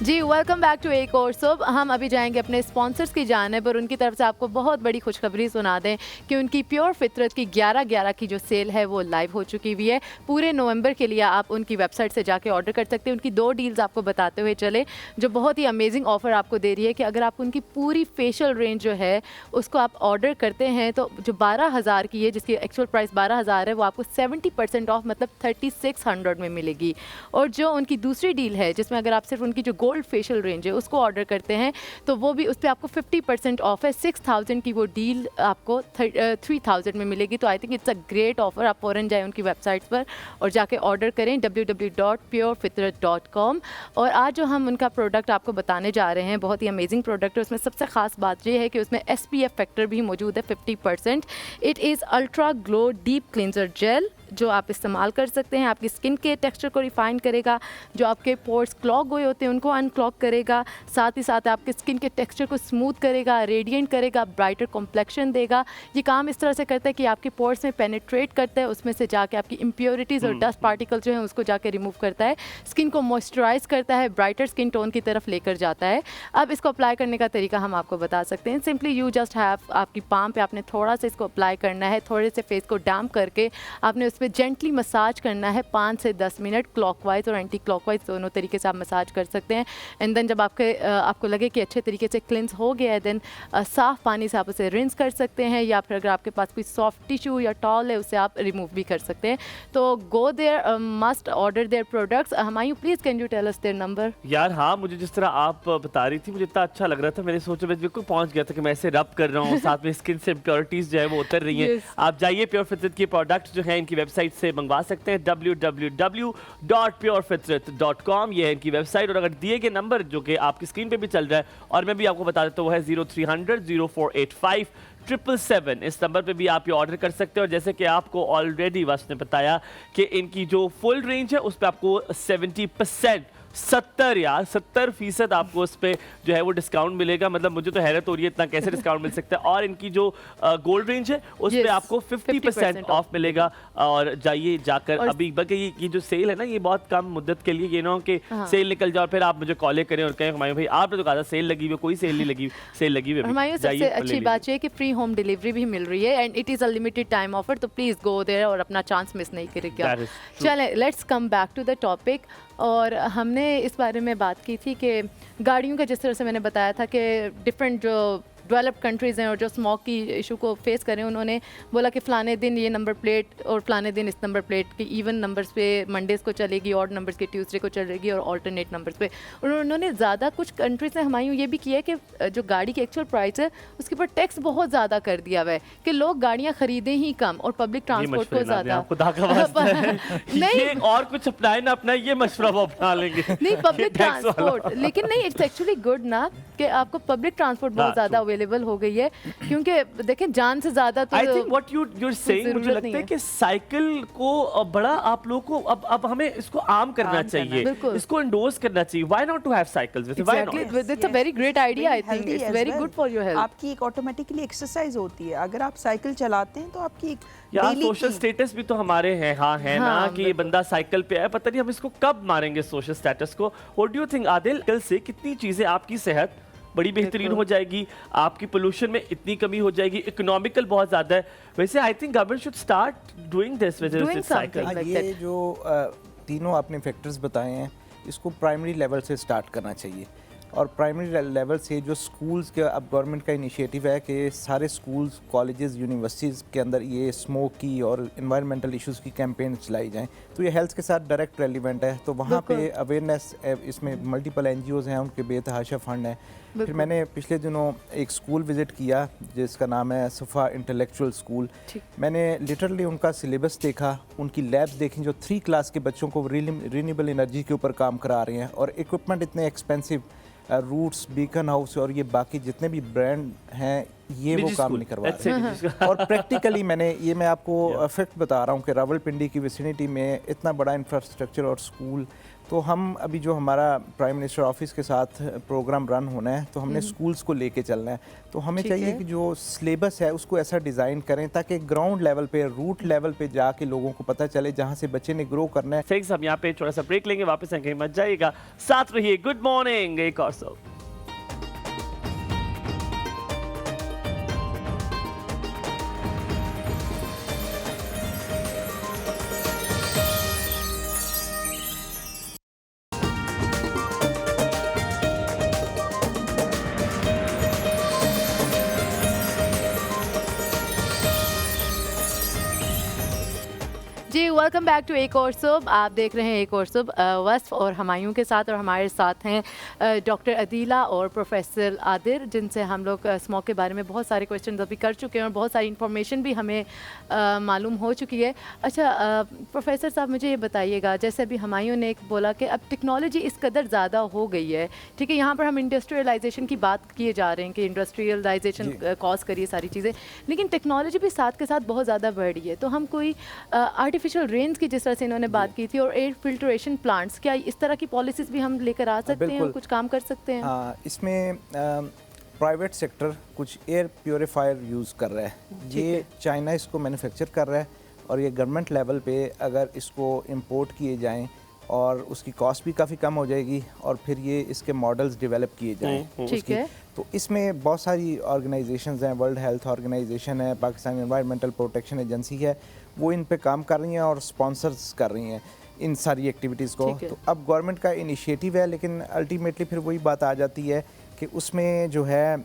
जी वेलकम बैक टू एक और सुब। हम अभी जाएंगे अपने स्पॉन्सर्स की जानिब, और उनकी तरफ से आपको बहुत बड़ी खुशखबरी सुना दें कि उनकी प्योर फितरत की 11/11 की जो सेल है वो लाइव हो चुकी हुई है। पूरे नवंबर के लिए आप उनकी वेबसाइट से जाके ऑर्डर कर सकते हैं। उनकी 2 डील्स आपको बताते हुए चले जो बहुत ही अमेजिंग ऑफर आपको दे रही है कि अगर आप उनकी पूरी फेशियल रेंज जो है उसको आप ऑर्डर करते हैं तो जो 12,000 की है, जिसकी एक्चुअल प्राइस 12,000 है, वो आपको 70% ऑफ मतलब 3600 में मिलेगी। और जो उनकी दूसरी डील है जिसमें अगर आप सिर्फ उनकी जो गोल्ड फेशियल रेंज है उसको ऑर्डर करते हैं तो वो भी उस पर आपको 50% ऑफ है। 6000 की वो डील आपको 3000 में मिलेगी। तो आई think it's a great offer. आप फ़ौरन जाएँ उनकी वेबसाइट पर और जाके ऑर्डर करें www.purefitrat.com। और आज जो हम उनका प्रोडक्ट आपको बताने जा रहे हैं बहुत ही अमेजिंग प्रोडक्ट है। उसमें सबसे ख़ास बात ये है कि उसमें SPF फैक्टर भी मौजूद है 50%। It is ultra glow deep cleanser gel जो आप इस्तेमाल कर सकते हैं। आपकी स्किन के टेक्सचर को रिफाइन करेगा, जो आपके पोर्स क्लॉग हुए होते हैं उनको अनक्लॉग करेगा, साथ ही साथ आपके स्किन के टेक्सचर को स्मूथ करेगा, रेडिएंट करेगा, ब्राइटर कॉम्प्लेक्शन देगा। ये काम इस तरह से करता है कि आपके पोर्स में पेनिट्रेट करता है, उसमें से जाके आपकी इम्प्योरिटीज़ और डस्ट पार्टिकल जो हैं उसको जाके रिमूव करता है, स्किन को मॉइस्चराइज करता है, ब्राइटर स्किन टोन की तरफ लेकर जाता है। अब इसको अप्लाई करने का तरीका हम आपको बता सकते हैं। सिंपली यू जस्ट हैव, आपकी पाम पे आपने थोड़ा सा इसको अप्लाई करना है, थोड़े से फेस को डैम्प करके आपने उस पर जेंटली मसाज करना है 5 से 10 मिनट, क्लॉकवाइज और एंटी क्लॉकवाइज दोनों तरीके से आप मसाज कर सकते हैं। एंड देन जब आपको लगे कि अच्छे तरीके से क्लिंस हो गया है देन साफ़ पानी से आप उसे रिंस कर सकते हैं, या फिर अगर आपके पास कोई सॉफ्ट टिश्यू या टॉल है उसे आप रिमूव भी कर सकते हैं। तो go there, must order their products. Humayun please can you tell us their number? यार हाँ, मुझे जिस तरह आप बता रही थी मुझे इतना अच्छा लग रहा था, मैंने सोचा मैं बिल्कुल पहुंच गया था कि मैं ऐसे रब कर रहा हूँ साथ में स्किन से इम्प्योरिटीज़ जो है वो उतर रही हैं। आप जाइए प्योर फितरत के प्रोडक्ट्स जो हैं इनकी वेबसाइट से मंगवा सकते हैं www.purefitrat.com। ये है इनकी वेबसाइट। और अगर दिए गए नंबर जो कि आपकी स्क्रीन पे भी चल रहा है और मैं भी आपको बता देता हूँ वो है 0300 0485 777। इस नंबर पे भी आप ये ऑर्डर कर सकते हैं। और जैसे कि आपको ऑलरेडी वस ने बताया कि इनकी जो फुल रेंज है उस पर आपको 70% 70 यार 70% आपको उस पे जो है वो डिस्काउंट मिलेगा। मतलब मुझे तो हैरत हो रही है इतना कैसे डिस्काउंट मिल सकता है। और इनकी जो गोल्ड रेंज है उस पे आपको 50% ऑफ मिलेगा। और जाइए जाकर अभी, बल्कि ये जो सेल है ना ये बहुत कम मुद्दत के लिए, ये ना कि सेल निकल जाओ फिर आप मुझे कॉल करें और कहें हुमायूं भाई आपने तो कहा था सेल लगी हुई, कोई सेल नहीं लगी, सेल लगी हुई। हुमायूं सबसे अच्छी बात ये है कि फ्री होम डिलीवरी भी मिल रही है and it is a limited time offer, तो प्लीज़ गो देयर और अपना चांस मिस नहीं करेगा। चलें let's come back to the topic. और हमने इस बारे में बात की थी कि गाड़ियों का, जिस तरह से मैंने बताया था कि डिफरेंट जो डेवलप्ड कंट्रीज़ हैं और जो स्मोक की इशू को फेस करें, उन्होंने बोला कि फ़लाने दिन ये नंबर प्लेट और फ़लाने दिन इस नंबर प्लेट की इवन नंबर्स पे मंडेज़ को चलेगी, ऑड नंबर्स के ट्यूसडे को चलेगी और ऑल्टरनेट नंबर्स पे। उन्होंने ज़्यादा कुछ कंट्रीज ने हुमायूं ये भी किया है कि जो गाड़ी की एक्चुअल प्राइस है उसके ऊपर टैक्स बहुत ज़्यादा कर दिया हुआ है कि लोग गाड़ियाँ खरीदें ही कम और पब्लिक ट्रांसपोर्ट को ज़्यादा। नहीं और कुछ अपनाए ना अपना, ये मशवरा वो अपना लेंगे। नहीं पब्लिक ट्रांसपोर्ट, लेकिन नहीं इट्स एक्चुअली गुड ना कि आपको पब्लिक ट्रांसपोर्ट बहुत ज़्यादा अवेलेबल हो गई है, क्योंकि देखें जान से ज़्यादा तो I think what you're saying, मुझे लगता है कि साइकिल को बड़ा आप लोगों को अब हमें इसको आम करना चाहिए, इसको एंडोर्स करना चाहिए। Why not to have cycles with, why not, it's a very great idea, I think it's very good for your health. आपकी एक ऑटोमेटिकली एक्सरसाइज होती है अगर आप साइकिल चलाते हैं, तो आपकी यार सोशल स्टेटस भी तो हमारे हैं, हाँ है ना कि ये बंदा साइकिल पे है, पता नहीं हम इसको कब मारेंगे सोशल स्टेटस को। What do you think Adil, कल से कितनी चीजें, आपकी सेहत बड़ी बेहतरीन हो जाएगी, आपकी पोल्यूशन में इतनी कमी हो जाएगी, इकोनॉमिकल बहुत ज्यादा है। वैसे I think government should start doing this with cycle. ये जो तीनों आपने फैक्टर्स बताए हैं इसको प्राइमरी लेवल से स्टार्ट करना चाहिए। और प्राइमरी लेवल से जो स्कूल्स के, अब गवर्नमेंट का इनिशिएटिव है कि सारे स्कूल्स, कॉलेजेस, यूनिवर्सिटीज़ के अंदर ये स्मोक की और इन्वायरमेंटल इश्यूज़ की कैंपेन चलाई जाएं, तो ये हेल्थ के साथ डायरेक्ट रेलिवेंट है। तो वहाँ पे अवेयरनेस, इसमें मल्टीपल एनजीओज़ हैं, उनके बेतहाशा फंड हैं। फिर मैंने पिछले दिनों एक स्कूल विज़िट किया जिसका नाम है सफ़ा इंटेलेक्चुअल स्कूल। मैंने लिटरली उनका सिलेबस देखा, उनकी लैब्स देखी जो 3 क्लास के बच्चों को रिन्यूएबल एनर्जी के ऊपर काम करा रहे हैं, और इक्विपमेंट इतने एक्सपेंसिव, रूट्स, बीकन हाउस और ये बाकी जितने भी ब्रांड हैं ये वो काम नहीं करवा रहे। और प्रैक्टिकली मैं आपको फैक्ट बता रहा हूँ कि रावलपिंडी की विसिनिटी में इतना बड़ा इंफ्रास्ट्रक्चर और स्कूल, तो हम अभी जो हमारा प्राइम मिनिस्टर ऑफिस के साथ प्रोग्राम रन होना है, तो हमने स्कूल्स को लेके चलना है। तो हमें चाहिए कि जो सिलेबस है उसको ऐसा डिज़ाइन करें ताकि ग्राउंड लेवल पे, रूट लेवल पे जाके लोगों को पता चले जहाँ से बच्चे ने ग्रो करना है। थैंक्स, हम यहाँ पे थोड़ा सा ब्रेक लेंगे, वापस आएंगे, मत जाइएगा, साथ रहिए। गुड मॉर्निंग एक और सब। जी वेलकम बैक टू एक और सुब। आप देख रहे हैं एक और सुब वस्फ और हुमायूं के साथ, और हमारे साथ हैं डॉक्टर अदीला और प्रोफेसर आदिर, जिनसे हम लोग स्मोक के बारे में बहुत सारे क्वेश्चन अभी कर चुके हैं और बहुत सारी इन्फॉर्मेशन भी हमें मालूम हो चुकी है। अच्छा प्रोफेसर साहब मुझे ये बताइएगा, जैसे अभी हुमायूं ने एक बोला कि अब टेक्नोलॉजी इस कदर ज़्यादा हो गई है, ठीक है, यहाँ पर हम इंडस्ट्रियलाइजेशन की बात किए जा रहे हैं कि इंडस्ट्रियलाइजेशन कॉज करिए सारी चीज़ें, लेकिन टेक्नोलॉजी भी साथ के साथ बहुत ज़्यादा बढ़ रही है। तो हम कोई आर्टिफिशियल रेन्स की जिस तरह से इन्होंने बात की थी और एयर फिल्ट्रेशन प्लांट्स, क्या इस तरह की पॉलिसीज़ भी हम लेकर आ सकते हैं और कुछ काम कर सकते हैं? हाँ, इसमें प्राइवेट सेक्टर कुछ एयर प्योरीफायर यूज़ कर रहा है, ये चाइना इसको मैन्युफैक्चर कर रहा है, और ये गवर्नमेंट लेवल पे अगर इसको इंपोर्ट किए जाएं और उसकी कॉस्ट भी काफ़ी कम हो जाएगी, और फिर ये इसके मॉडल्स डेवलप किए जाएं। ठीक है। तो इसमें बहुत सारी ऑर्गेनाइजेशंस हैं, वर्ल्ड हेल्थ ऑर्गेनाइजेशन है, पाकिस्तान एनवायरमेंटल प्रोटेक्शन एजेंसी है, वो इन पे काम कर रही हैं और स्पॉन्सर्स कर रही हैं इन सारी एक्टिविटीज़ को। तो अब गवर्नमेंट का इनिशिएटिव है, लेकिन अल्टीमेटली फिर वही बात आ जाती है कि उसमें जो है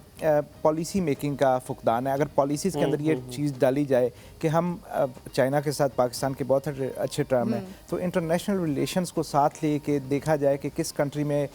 पॉलिसी मेकिंग का फुकदान है। अगर पॉलिसीज़ के अंदर ये चीज़ डाली जाए कि हम चाइना के साथ पाकिस्तान के बहुत अच्छे टर्म हैं, तो इंटरनेशनल रिलेशंस को साथ ले के देखा जाए कि किस कंट्री में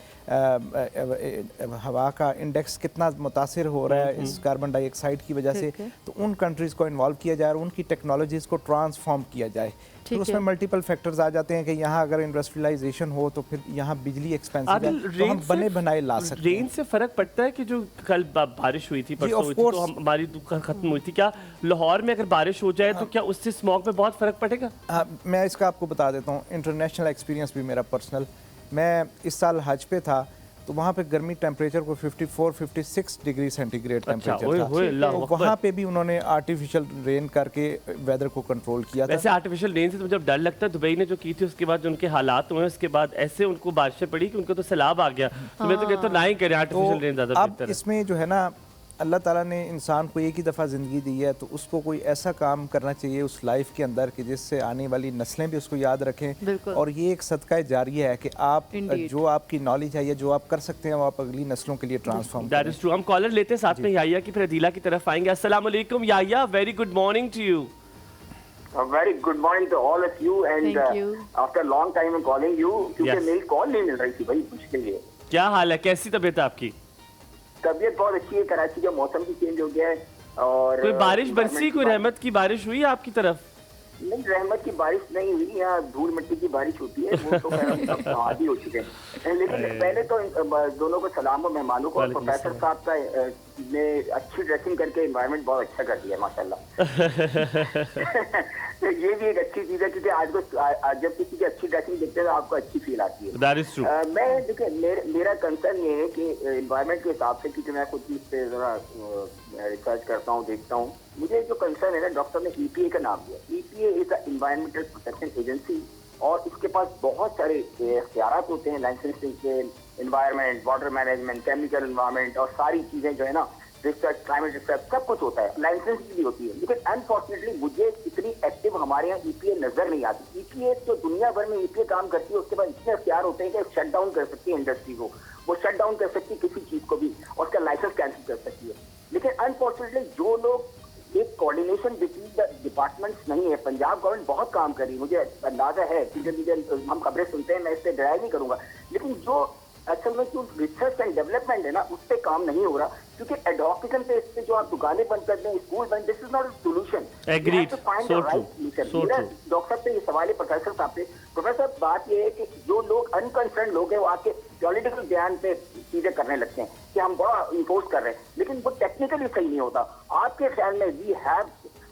हवा का इंडेक्स कितना मुतासिर हो रहा है इस कार्बन डाइऑक्साइड की वजह से, तो उन कंट्रीज़ को इन्वॉल्व किया जाए और उनकी टेक्नोलॉजीज़ को ट्रांसफॉर्म किया जाए। तो उसमें मल्टीपल फैक्टर्स आ जाते हैं कि यहाँ अगर इंडस्ट्रियलाइजेशन हो तो फिर यहाँ बिजली एक्सपेंसिव है, तो हम बने बनाए ला सकते हैं। रेन से फर्क पड़ता है कि जो कल बारिश हुई थी, परसों हुई थी, तो हमारी खत्म हुई थी, क्या लाहौर में अगर बारिश हो जाए तो क्या उससे स्मॉग में बहुत फर्क पड़ेगा? हाँ, मैं इसका आपको बता देता हूँ, इंटरनेशनल एक्सपीरियंस भी मेरा पर्सनल मैं इस साल हज पे था तो वहाँ पे गर्मी टेम्परेचर को 54-56 डिग्री सेंटीग्रेड टेम्परेचर था। तो वहाँ पे भी उन्होंने आर्टिफिशियल रेन करके वेदर को कंट्रोल किया था। वैसे आर्टिफिशियल रेन से तो जब डर लगता है, दुबई ने जो की थी उसके बाद जो उनके हालात हुए उसके बाद ऐसे उनको बारिशें पड़ी कि उनको तो सैलाब आ गया। तो मैं तो कहता हूं ना ही करें आर्टिफिशियल रेन ज़्यादा बेहतर है। अब इसमें जो है ना अल्लाह ताला ने इंसान को एक ही दफ़ा ज़िंदगी दी है, तो उसको कोई ऐसा काम करना चाहिए उस लाइफ के अंदर कि जिससे आने वाली नस्लें भी उसको याद रखें। और ये एक सदका जारिया है कि आप जो आपकी नॉलेज है या जो आप कर सकते हैं वो आप अगली नस्लों के लिए ट्रांसफॉर्म करें। That is true. हम कॉलर लेते हैं साथ में याहिया की, फिर अदीला की तरफ आएंगे। अस्सलाम वालेकुम Yahya, very good morning to you. A very good morning to all of you and after a long time I'm calling you क्योंकि मेरी कॉल नहीं मिल रही थी भाई मुश्किल है। क्या हाल है, कैसी तबीयत है आपकी? तबीयत बहुत अच्छी है, कराची का मौसम भी चेंज हो गया है और कोई बारिश बरसी, कोई रहमत की बारिश हुई आपकी तरफ? नहीं, रहमत की बारिश नहीं हुई, यहाँ धूल मिट्टी की बारिश होती है, वो तो आदी हो चुके हैं। लेकिन पहले तो दोनों को सलाम हो, मेहमानों को। प्रोफेसर साहब का ने अच्छी ड्रेसिंग करके एनवायरनमेंट बहुत अच्छा कर दिया माशाल्लाह। तो ये भी एक अच्छी चीज है क्योंकि आज को जब किसी की अच्छी ड्रेसिंग देखते हैं तो आपको अच्छी फील आती है। That is true. मैं देखिए मेरा कंसर्न ये है कि एनवायरनमेंट के हिसाब से, क्योंकि मैं खुद भी इस पे जरा रिसर्च करता हूँ, देखता हूँ, मुझे जो कंसर्न है ना, डॉक्टर ने EPA का नाम दिया। EPA is the environmental protection agency और इसके पास बहुत सारे इख्तियारात होते हैं, लाइसेंसिंग के, environment, water management, chemical environment और सारी चीजें जो है ना, रिसर्च, क्लाइमेट रिसर्च, सब कुछ होता है, लाइसेंस भी होती है। लेकिन अनफॉर्चुनेटली मुझे इतनी एक्टिव हमारे यहाँ EPA नजर नहीं आती। EPA जो दुनिया भर में EPA काम करती है उसके बाद इतने अख्तियार होते हैं कि शट डाउन कर सकती है इंडस्ट्री को, वो शट डाउन कर सकती है किसी चीज को भी और उसका लाइसेंस कैंसिल कर सकती है। लेकिन अनफॉर्चुनेटली जो लोग, एक कोऑर्डिनेशन बिटवीन द डिपार्टमेंट्स नहीं है। पंजाब गवर्नमेंट बहुत काम कर रही है, मुझे अंदाजा है, क्योंकि हम खबरें सुनते हैं, मैं इस पर डराई नहीं करूंगा, लेकिन जो असल में जो रिसर्च एंड डेवलपमेंट है ना, उस पर काम नहीं हो रहा, क्योंकि एडवोकेशन पे, इस पे जो आप दुकानें बंद कर दें, स्कूल बंद, this is not a solution. Agreed, so true. मेरा डॉक्टर साहब से ये सवाल है, प्रोफेसर साहब से। प्रोफेसर साहब, बात ये है कि जो लोग अनकंसर्न लोग हैं वो आके पॉलिटिकल बयान पे चीजें करने लगते हैं कि हम बड़ा इम्पोज कर रहे हैं, लेकिन वो टेक्निकली सही नहीं होता। आपके ख्याल में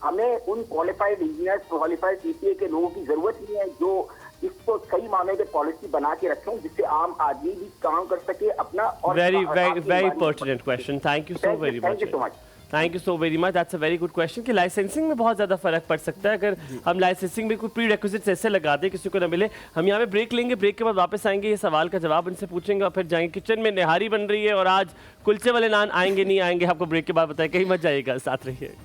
हमें उन क्वालिफाइड इंजीनियर्स, क्वालिफाइड EPA के लोगों की जरूरत नहीं है जो इसको सही मामले में पॉलिसी बना के रखें जिससे आम आदमी भी काम कर सके अपना? और very pertinent question, thank you so very much. Thank you so very much, that's a very good question कि लाइसेंसिंग में बहुत ज़्यादा फर्क पड़ सकता है अगर हम लाइसेंसिंग में कोई प्री रिक्विजिट्स ऐसे लगा दें किसी को ना मिले। हम यहाँ पे ब्रेक लेंगे, ब्रेक के बाद वापस आएंगे, ये सवाल का जवाब इनसे पूछेंगे और फिर जाएंगे किचन में। निहारी बन रही है और आज कुलचे वाले नान आएंगे नहीं आएंगे आपको ब्रेक के बाद बताएं, कहीं मत जाइएगा, साथ रहिए।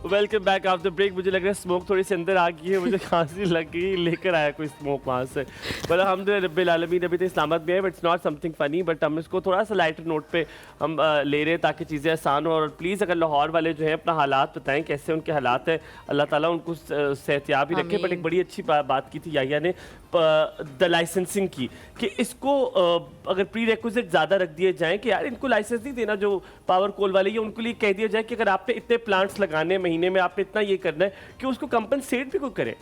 Welcome back after break. मुझे लग रहा है स्मोक थोड़ी सी अंदर आ गई है, मुझे खांसी लग गई, लेकर आया कोई स्मोक वहाँ से। मतलब हम रब्बिल आलमीन अभी तो इस्लामाबाद में है, but it's not something funny, but हम इसको थोड़ा सा लाइटर नोट पे हम ले रहे हैं ताकि चीज़ें आसान हो। और प्लीज़ अगर लाहौर वाले जो हैं अपना हालात बताएं, कैसे उनके हालात हैं, अल्लाह ताला उनको सेहतियाब ही रखे। बट एक बड़ी अच्छी बात की थी याहिया ने द लाइसेंसिंग की, कि इसको अगर प्री रिक्विजिट ज़्यादा रख दिए जाएँ कि यार इनको लाइसेंस नहीं देना, जो पावर कोल वाले, ये उनके लिए कह दिया जाए कि अगर आपने इतने प्लांट्स लगाने महीने में, आपने इतना ये करना है, कि उसको कंपनसेट भी कोई करे।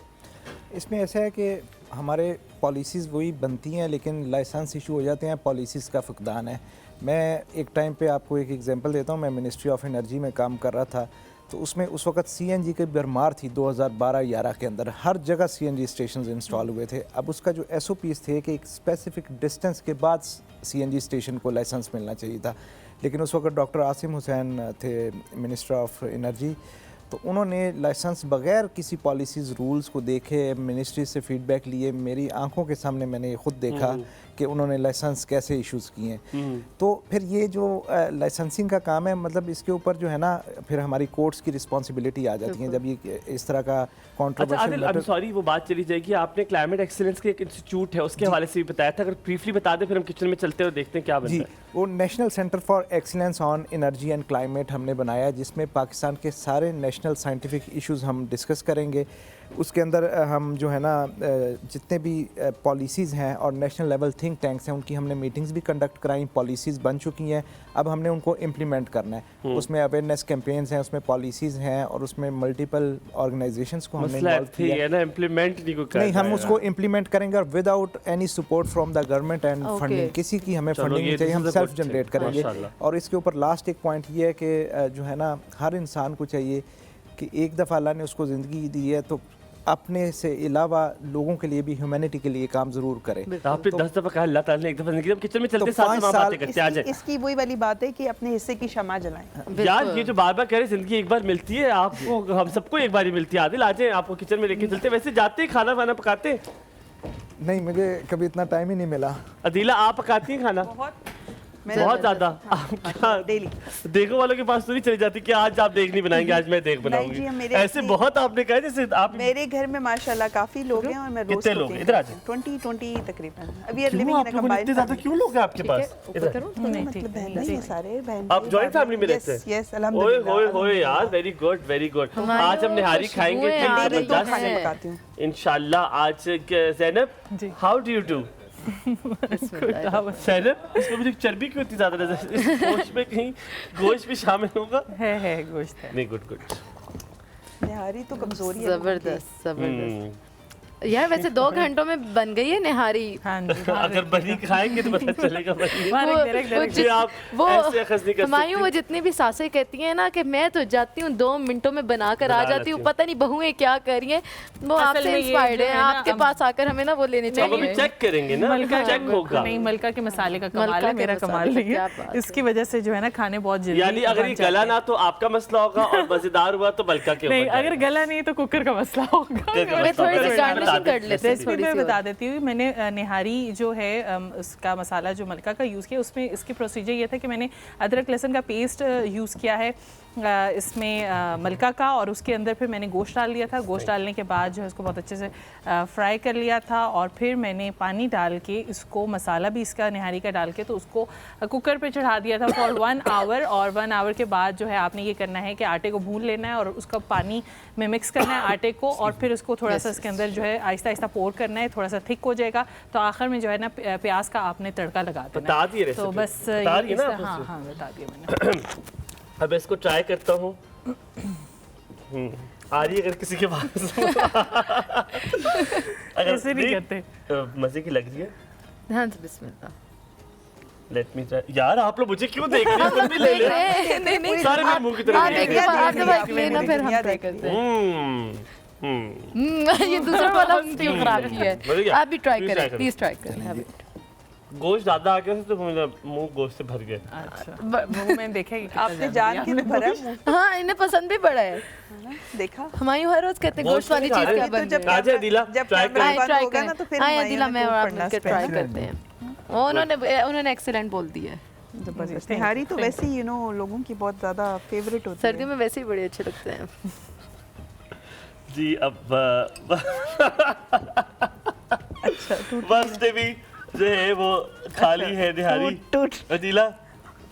इसमें ऐसा है कि हमारे पॉलिसीज़ वही बनती हैं लेकिन लाइसेंस इशू हो जाते हैं, पॉलिसीज़ का फुकदान है। मैं एक टाइम पे आपको एक एग्जांपल देता हूँ, मैं मिनिस्ट्री ऑफ एनर्जी में काम कर रहा था, तो उसमें उस वक्त CNG की भरमार थी। 2012-11 के अंदर हर जगह CNG स्टेशन इंस्टॉल हुए थे। अब उसका जो SOPs थे कि एक स्पेसिफिक डिस्टेंस के बाद CNG स्टेशन को लाइसेंस मिलना चाहिए था, लेकिन उस वक्त डॉक्टर आसिम हुसैन थे मिनिस्टर ऑफ एनर्जी, तो उन्होंने लाइसेंस बगैर किसी पॉलिसीज़ रूल्स को देखे, मिनिस्ट्री से फीडबैक लिए, मेरी आंखों के सामने मैंने खुद देखा कि उन्होंने लाइसेंस कैसे इश्यूज़ किए हैं। तो फिर ये जो लाइसेंसिंग का काम है, मतलब इसके ऊपर जो है ना फिर हमारी कोर्ट्स की रिस्पॉन्सिबिलिटी आ जाती है जब ये इस तरह का कंट्रोवर्शियल। अच्छा सॉरी, वो बात चली जाएगी, आपने क्लाइमेट एक्सीलेंस के एक इंस्टीट्यूट है उसके हवाले से भी बताया था, अगर ब्रीफली बता दें फिर हम किचन में चलते हुए देखते हैं क्या बनता है। वो national centre for excellence on energy and climate हमने बनाया है, जिसमें पाकिस्तान के सारे नेशनल साइंटिफिक इश्यूज़ हम डिस्कस करेंगे। उसके अंदर हम जो है ना जितने भी पॉलिसीज़ हैं और नेशनल लेवल थिंक टैंक्स हैं उनकी हमने मीटिंग्स भी कंडक्ट कराई, पॉलिसीज़ बन चुकी हैं, अब हमने उनको इम्प्लीमेंट करना है। उसमें अवेयरनेस कैंपेन्स हैं, उसमें पॉलिसीज़ हैं और उसमें मल्टीपल ऑर्गेनाइजेशंस को हमने इन्वॉल्व किया है ना, इम्प्लीमेंट नहीं हम उसको इम्प्लीमेंट करेंगे और without any support from the government and funding, किसी की हमें फंडिंग नहीं चाहिए, हम सेल्फ जनरेट करेंगे। और इसके ऊपर लास्ट एक पॉइंट ये है कि जो है ना हर इंसान को चाहिए कि एक दफ़ा अल्लाह ने उसको ज़िंदगी दी है तो अपने से अलावा लोगों के लिए भी ह्यूमैनिटी के लिए काम जरूर करें। आपने 10 दफा कहा अल्लाह ताला ने एक दफा जिंदगी में किचन में चलते साथ में बातें करते आ जाए। इसकी वही वाली बात है कि अपने हिस्से की शमा जलाएं। यार ये जो बार बार कह रहे जिंदगी एक बार मिलती है आपको, हम सबको एक बार ही मिलती है। आदिल आ जाए, आपको किचन में लेके चलते, वैसे जाते ही खाना वाना पकाते? नहीं मुझे कभी इतना टाइम ही नहीं मिला। अदीला आप पकाती हैं खाना? बहुत ज्यादा। क्या डेली देखो वालों के पास तो नहीं चली जाती कि आज आप देख नहीं बनाएंगे, आज मैं देख बनाऊंगी। ऐसे बहुत आपने कहा जैसे आप। मेरे घर में माशाल्लाह काफी लोग हैं और मैं रोज कितने लोग? इधर आ जाए। 20 तकरीबन। अभी यार लिविंग इन अ कंबाइंड। इतने ज्यादा क्यों लोग हैं आपके पास? मतलब बहन भाई हैं सारे, बहन आप जॉइंट फैमिली में रहते हैं? यस अल्हम्दुलिल्लाह। ओए होए यार, वेरी गुड वेरी गुड। आज हम निहारी खाएंगे इंशाल्लाह। आज Zainab, how do you do? Zainab, इसमें मुझे चर्बी क्यों इतनी ज्यादा नजर? इस गोश्त में कहीं गोश्त भी शामिल होगा? है गोश्त है। नहीं, गुड गुड। निहारी तो कमजोरी है। जबरदस्त जबरदस्त यार। वैसे 2 घंटों में बन गई है निहारी। हाँ जी, अगर बनी खाएंगे तो पता चलेगा बनी। वो हमायूं वो जितनी भी सासें कहती हैं ना कि मैं तो जाती हूँ 2 मिनटों में बनाकर आ जाती हूँ, पता नहीं बहुएं क्या कर रही हैं, वो आपसे इंस्पायर्ड है। आपके पास आकर हमें ना वो लेने चाहिए। चेक करेंगे ना, मलका चेक होगा। नहीं, मलका के मसाले का कमाल है, मेरा कमाल नहीं है। इसकी वजह से जो है ना खाने बहुत जल्दी। यानी अगर ये गला ना तो आपका मसला होगा और मजेदार हुआ तो मलका के नहीं, अगर गला नहीं तो कुकर का मसला होगा। मैं थोड़ी सी गार्निशिंग कर लेते हैं। रेसिपी मैं बता देती हूँ। मैंने निहारी जो है उसका मसाला जो मलका का यूज़ किया, उसमें इसकी प्रोसीजर ये था कि मैंने अदरक लहसुन का पेस्ट यूज़ किया है इसमें मलका का, और उसके अंदर फिर मैंने गोश्त डाल दिया था। गोश्त डालने के बाद जो है उसको बहुत अच्छे से फ्राई कर लिया था, और फिर मैंने पानी डाल के इसको मसाला भी इसका निहारी का डाल के तो उसको कुकर पे चढ़ा दिया था फॉर 1 आवर। और 1 आवर के बाद जो है आपने ये करना है कि आटे को भून लेना है और उसका पानी में मिक्स करना है आटे को, और फिर उसको थोड़ा सा इसके अंदर जो है आहिस्ता आहिस्ता पोर करना है, थोड़ा सा थिक हो जाएगा तो आखिर में जो है ना प्याज का आपने तड़का लगा देना। बता दिए तो बस बता दिए ना? हाँ बता दिए मैंने। अब इसको ट्राई करता हूँ। आ रही है अगर किसी के पास अगर ऐसे नहीं करते। मजे की लग रही है। हाँ बिस्मिल्लाह। Let me try. यार आप लोग मुझे क्यों देख रहे हो? ले ले। नहीं सारे मेरे मुंह की तरफ देख रहे हैं। आप तो लेना फिर हम ट्राई करते हैं। ये दूसरा वाला क्यों खराब किया है? आप भी ट्राई करें, प्लीज ट्राई करें। गोश्त ज्यादा आ गया तो मेरा मुंह गोश्त से भर गया। अच्छा, मुंह में देखा कि आपने जान के भरा मुंह। हाँ, इन्हें पसंद भी बड़ा है। देखा हमायूं हर रोज कहते हैं गोश्त वाली चीज क्या बन जब आज दिला ट्राई होगा ना तो फिर आया दिला मैं और आप मिलकर ट्राई करते हैं। उन्होंने एक्सीलेंट बोल दिया है। जबरदस्त। निहारी तो वैसे ही लोगों की बहुत ज्यादा फेवरेट होती है। सर्दियों में वैसे ही बड़े अच्छे लगते हैं जी। अब अच्छा भी जो है वो खाली है निहारी। Adeela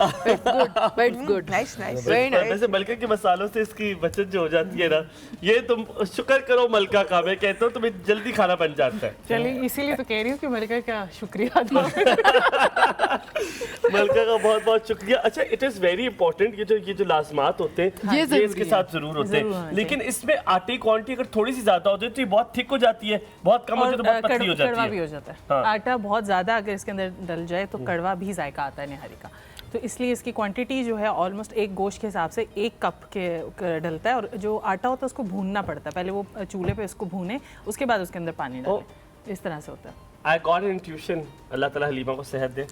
It's good. Nice. वैसे मलका के मसालों से इसकी बचत जो हो जाती है ना, ये तुम शुक्र करो मलका का। मैं कहता हूँ तुम्हें जल्दी खाना बन जाता है। चलिए इसीलिए तो कह रही हूँ कि मलका का शुक्रिया अदा मलका का बहुत बहुत शुक्रिया। अच्छा, इट इज़ वेरी इंपॉर्टेंट ये जो लाजमात होते हैं ये इसके साथ जरूर होते हैं, लेकिन इसमें आटे क्वांटिटी अगर थोड़ी सी ज्यादा हो जाए तो ये बहुत थिक हो जाती है, बहुत कम हो जाए तो बहुत पतली हो जाती है। कड़वा भी हो जाता है। आटा बहुत ज्यादा अगर इसके अंदर डल जाए तो कड़वा भी जायका आता है निहारी का। तो इसलिए इसकी क्वांटिटी जो है ऑलमोस्ट एक गोश्त के हिसाब से 1 कप के डलता है, और जो आटा होता है उसको भूनना पड़ता है। पहले वो चूल्हे पे इसको भूने, उसके बाद उसके अंदर पानी डालें। इस तरह से होता है। I got an intuition. Allah ताला हलीमा को सेहत दे।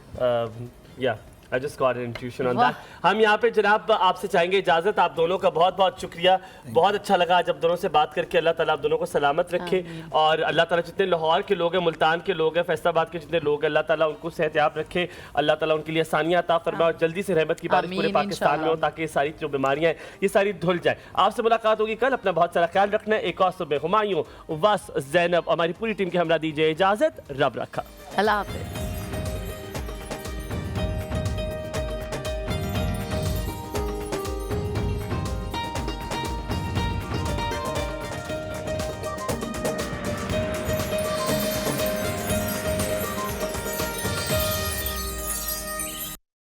या I just got an intuition on that. हम यहाँ पे जनाब आपसे चाहेंगे इजाज़त। आप दोनों का बहुत बहुत शुक्रिया। बहुत अच्छा लगा जब दोनों से बात करके। अल्लाह ताला आप दोनों को सलामत रखे, और अल्लाह ताला जितने लाहौर के लोग हैं, मुल्तान के लोग हैं, फैसलाबाद के जितने लोग हैं, अल्लाह ताला उनको सेहतयाब रखे। अल्लाह ताला उनके लिए आसानियाँ अता फरमाए और जल्दी से रहमत की बारिश पूरे पाकिस्तान में हो, ताकि ये सारी जो बीमारियाँ हैं ये सारी धुल जाए। आपसे मुलाकात होगी कल। अपना बहुत सारा ख्याल रखना है। एक और सुबह हुमायूं, वस, ज़ैनब, हमारी पूरी टीम की हमरा दीजिए इजाज़त। रब रखा। अल्लाह हाफ़िज़।